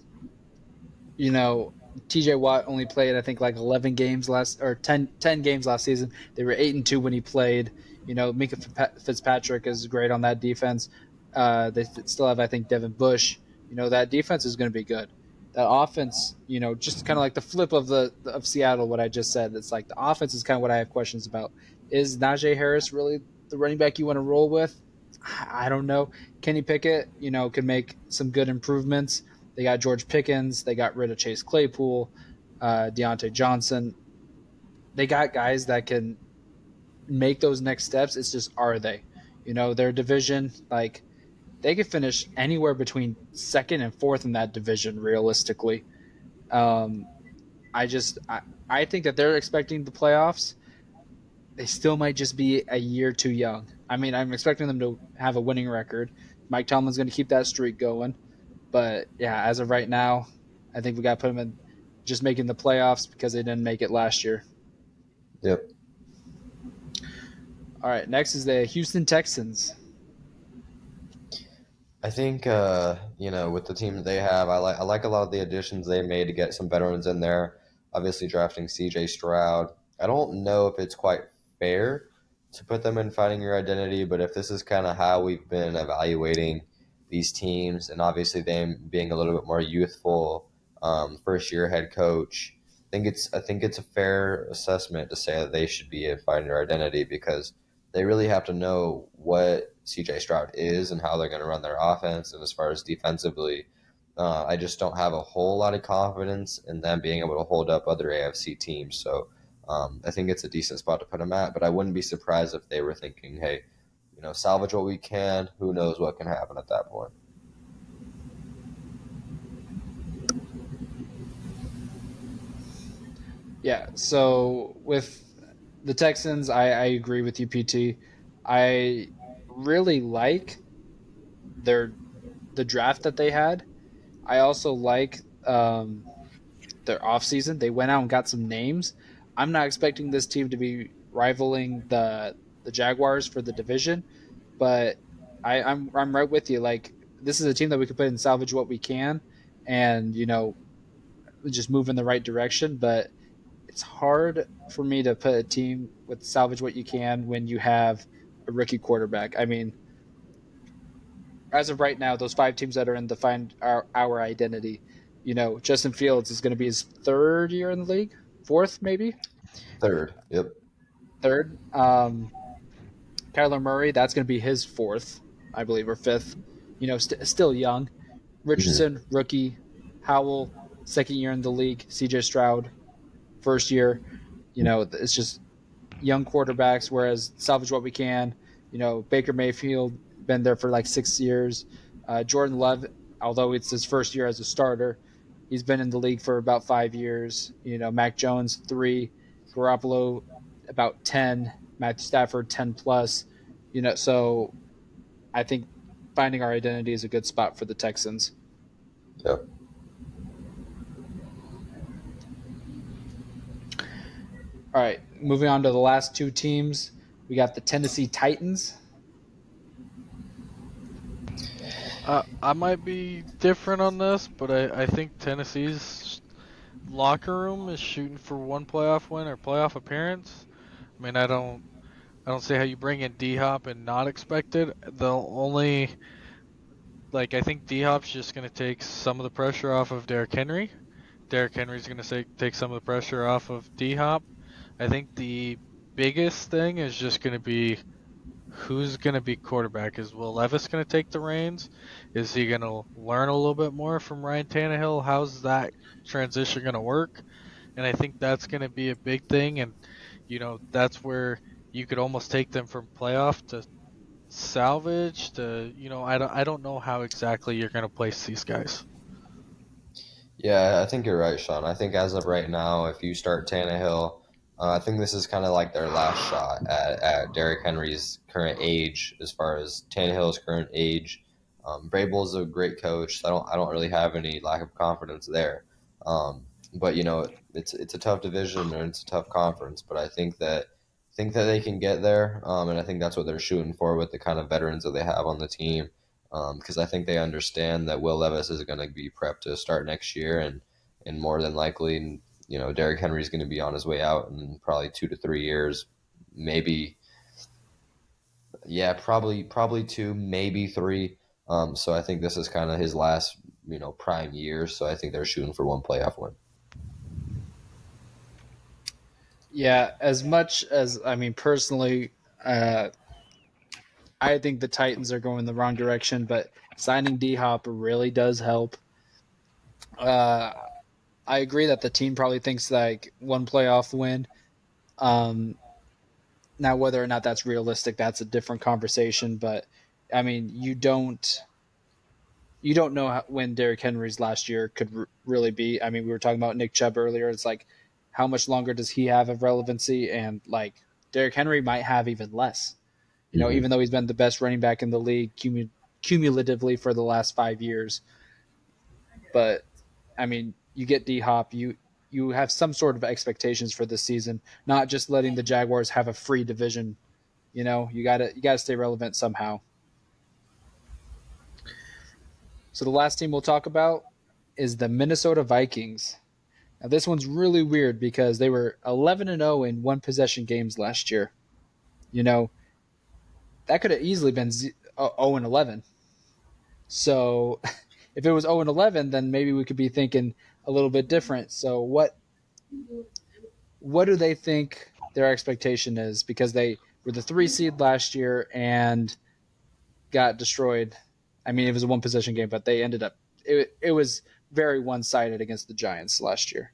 you know, TJ Watt only played, I think, like 11 games last, or 10 games last season. They were 8-2 when he played. Minka Fitzpatrick is great on that defense. They still have, I think, Devin Bush. That defense is going to be good. That offense, just kind of like the flip of of Seattle, what I just said. It's like the offense is kind of what I have questions about. Is Najee Harris really the running back you want to roll with? I don't know. Kenny Pickett, could make some good improvements. They got George Pickens. They got rid of Chase Claypool, Deontay Johnson. They got guys that can make those next steps. It's just, are they? Their division, like, they could finish anywhere between second and fourth in that division, realistically. Um, I think that they're expecting the playoffs. They still might just be a year too young. I mean, I'm expecting them to have a winning record. Mike Tomlin's going to keep that streak going. But yeah, as of right now, I think we got to put them in just making the playoffs because they didn't make it last year. Yep. All right, next is the Houston Texans. I think with the team that they have, I like a lot of the additions they made to get some veterans in there. Obviously, drafting C.J. Stroud. I don't know if it's quite fair to put them in finding your identity, but if this is kind of how we've been evaluating these teams, and obviously them being a little bit more youthful, first year head coach, I think it's a fair assessment to say that they should be in finding their identity because they really have to know what CJ Stroud is and how they're going to run their offense. And as far as defensively, I just don't have a whole lot of confidence in them being able to hold up other AFC teams. So I think it's a decent spot to put them at, but I wouldn't be surprised if they were thinking, hey, salvage what we can. Who knows what can happen at that point. Yeah, so with the Texans, I agree with you, PT. I really like their the draft that they had. I also like their offseason. They went out and got some names. I'm not expecting this team to be rivaling the Jaguars for the division, but I'm right with you. Like, this is a team that we could put in salvage what we can, and just move in the right direction. But it's hard for me to put a team with salvage what you can when you have a rookie quarterback. I mean, as of right now, those 5 teams that are in the find our identity, Justin Fields is going to be his third year in the league, fourth maybe, Third. Yep. third. Kyler Murray, that's going to be his fourth, I believe, or fifth. Still young. Mhm. Richardson, rookie. Howell, second year in the league. C.J. Stroud, first year. It's just young quarterbacks. Whereas salvage what we can. Baker Mayfield been there for like 6 years. Jordan Love, although it's his first year as a starter, he's been in the league for about 5 years. Mac Jones 3, Garoppolo about 10, Matthew Stafford 10 plus. So I think finding our identity is a good spot for the Texans. Yep. All right, moving on to the last 2 teams. We got the Tennessee Titans. I might be different on this, but I think Tennessee's locker room is shooting for one playoff win or playoff appearance. I mean, I don't see how you bring in D Hop and not expect it. The only I think D Hop's just going to take some of the pressure off of Derrick Henry. Derrick Henry's going to take some of the pressure off of D Hop. I think the biggest thing is just going to be who's going to be quarterback. Is Will Levis going to take the reins? Is he going to learn a little bit more from Ryan Tannehill? How's that transition going to work? And I think that's going to be a big thing. And, that's where you could almost take them from playoff to salvage to, I don't know how exactly you're going to place these guys. Yeah, I think you're right, Sean. I think as of right now, if you start Tannehill, I think this is kind of like their last shot at Derrick Henry's current age, as far as Tannehill's current age. Vrabel's a great coach, so I don't really have any lack of confidence there. But it's a tough division and it's a tough conference. But I think that they can get there, and I think that's what they're shooting for with the kind of veterans that they have on the team because I think they understand that Will Levis is going to be prepped to start next year, and and more than likely, Derrick Henry's going to be on his way out in probably 2 to 3 years, maybe. Yeah, probably 2, maybe 3. So I think this is kind of his last, prime year. So I think they're shooting for one playoff win. Yeah, as much as personally, uh, I think the Titans are going the wrong direction, but signing D Hop really does help. Uh, I agree that the team probably thinks like one playoff win. Um, Now, whether or not that's realistic, that's a different conversation. But I mean, you don't know when Derrick Henry's last year could really be. I mean, we were talking about Nick Chubb earlier. It's like, how much longer does he have of relevancy? And like, Derrick Henry might have even less. Hmm. Even though he's been the best running back in the league cumulatively for the last 5 years. But I mean, you get D Hop, you have some sort of expectations for this season, not just letting the Jaguars have a free division. You gotta stay relevant somehow. So the last team we'll talk about is the Minnesota Vikings. Now this one's really weird because they were 11-0 in one possession games last year. You know that could have easily been 0-11. So if it was 0-11, then maybe we could be thinking a little bit different. So what do they think their expectation is? Because they were the 3 seed last year and got destroyed. I mean, it was a one possession game, but they ended up it was very one sided against the Giants last year.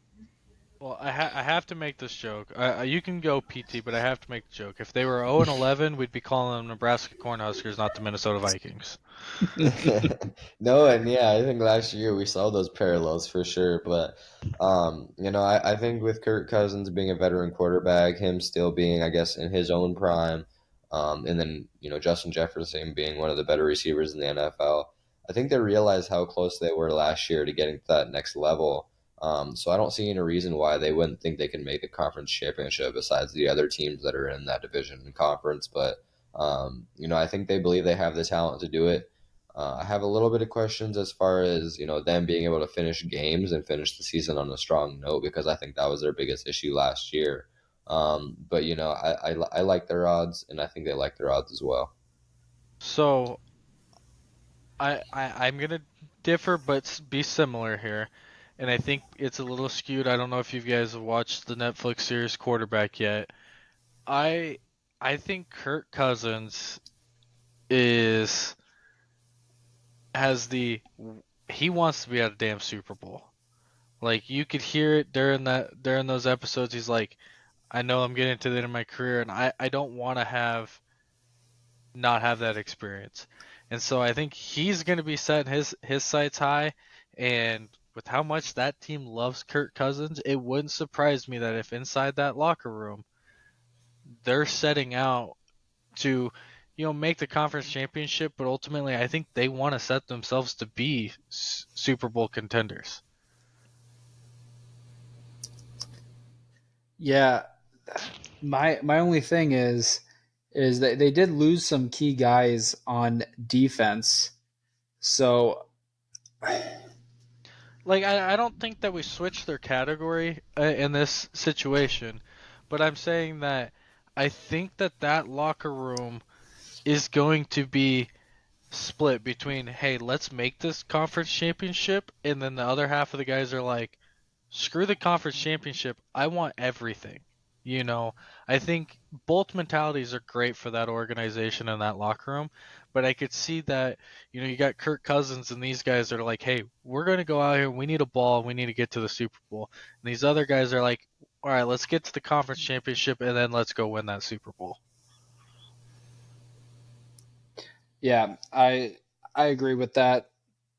Well, I have to make this joke. You can go PT, but I have to make the joke. If they were 0-11, we'd be calling them Nebraska Cornhuskers, not the Minnesota Vikings. No, and yeah, I think last year we saw those parallels for sure. But I think with Kirk Cousins being a veteran quarterback, him still being, I guess, in his own prime, and then Justin Jefferson being one of the better receivers in the NFL, I think they realized how close they were last year to getting to that next level. So I don't see any reason why they wouldn't think they can make the conference championship besides the other teams that are in that division and conference. But I think they believe they have the talent to do it. I have a little bit of questions as far as them being able to finish games and finish the season on a strong note because I think that was their biggest issue last year. But I like their odds, and I think they like their odds as well. So I'm gonna differ, but be similar here, and I think it's a little skewed. I don't know if you guys have watched the Netflix series Quarterback yet. I I think Kirk Cousins is has the he wants to be at a damn Super Bowl. Like you could hear it during those episodes. He's like, I know I'm getting to the end of my career, and I don't want to not have that experience. And so I think he's going to be setting his sights high. And with how much that team loves Kirk Cousins, it wouldn't surprise me that if inside that locker room they're setting out to, make the conference championship, but ultimately I think they want to set themselves to be Super Bowl contenders. Yeah, my only thing is that they did lose some key guys on defense. So Like I don't think that we switch their category in this situation, but I'm saying that I think that locker room is going to be split between, hey, let's make this conference championship, and then the other half of the guys are like, screw the conference championship, I want everything. You know, I think both mentalities are great for that organization and that locker room, but I could see that, you got Kirk Cousins and these guys are like, hey, we're going to go out here, we need a ball, we need to get to the Super Bowl. And these other guys are like, all right, let's get to the conference championship and then let's go win that Super Bowl. yeah, I agree with that.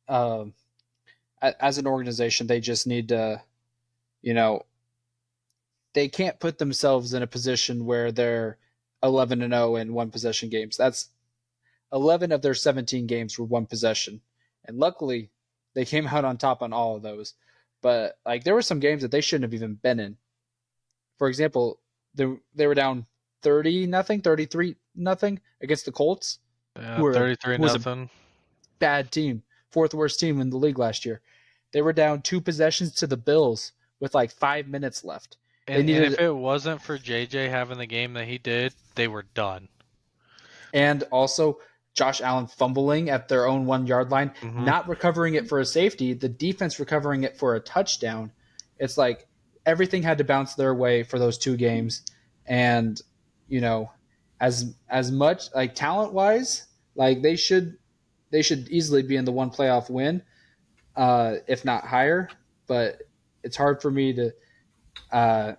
Um, as an organization, they just need to, you know, they can't put themselves in a position where they're 11-0 in one possession games. That's 11 of their 17 games were one possession. And luckily, they came out on top on all of those. But like there were some games that they shouldn't have even been in. For example, they were down 30 nothing, 33 nothing against the Colts, Yeah, who 33 was a nothing. bad team, fourth worst team in the league last year. They were down 2 possessions to the Bills with like 5 minutes left. They And needed, if it wasn't for JJ having the game that he did, they were done. and also Josh Allen fumbling at their own 1 yard line, Mm-hmm. not recovering it for a safety, the defense recovering it for a touchdown. It's like everything had to bounce their way for those 2 games. And, you know, as much like talent wise, like they should easily be in the one playoff win, if not higher. But it's hard for me to. I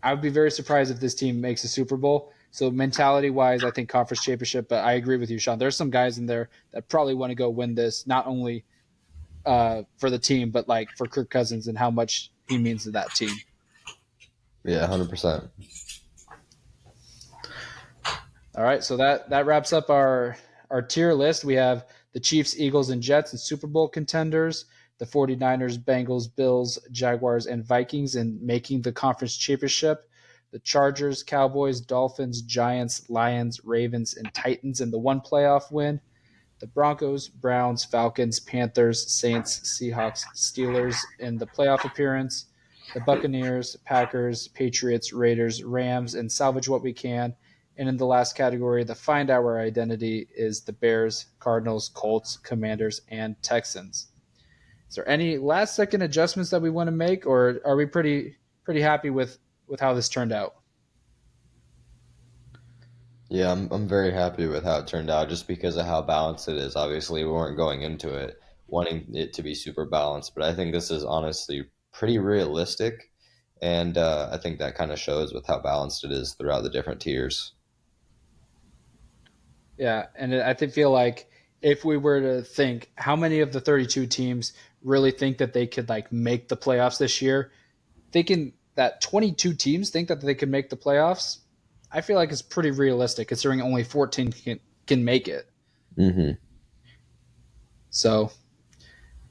would be very surprised if this team makes a Super Bowl. So mentality wise, I think conference championship. But I agree with you, Sean. There's some guys in there that probably want to go win this, not only for the team, but like for Kirk Cousins and how much he means to that team. Yeah, 100%. All right, so that wraps up our tier list. We have the Chiefs, Eagles, and Jets and Super Bowl contenders, the 49ers, Bengals, Bills, Jaguars, and Vikings in making the conference championship, the Chargers, Cowboys, Dolphins, Giants, Lions, Ravens, and Titans in the one playoff win, the Broncos, Browns, Falcons, Panthers, Saints, Seahawks, Steelers in the playoff appearance, the Buccaneers, Packers, Patriots, Raiders, Rams, and salvage what we can. And in the last category, the find our identity is the Bears, Cardinals, Colts, Commanders, and Texans. Is there any last second adjustments that we want to make, or are we pretty happy with how this turned out? Yeah, I'm very happy with how it turned out just because of how balanced it is. Obviously, we weren't going into it wanting it to be super balanced, but I think this is honestly pretty realistic. And I think that kind of shows with how balanced it is throughout the different tiers. Yeah, and I feel like if we were to think how many of the 32 teams really think that they could like make the playoffs this year, thinking that 22 teams think that they could make the playoffs, I feel like it's pretty realistic considering only 14 can make it. Mm-hmm. So,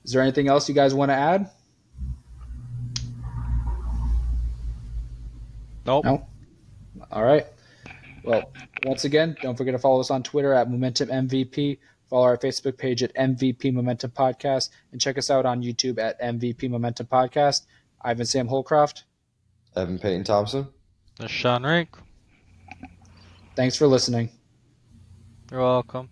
is there anything else you guys want to add? Nope. No? All right. Well, once again, don't forget to follow us on Twitter at Momentum MVP. Follow our Facebook page at MVP Momentum Podcast, and check us out on YouTube at MVP Momentum Podcast. I've been Sam Holcroft. Evan Payton Thompson. That's Sean Rink. Thanks for listening. You're welcome.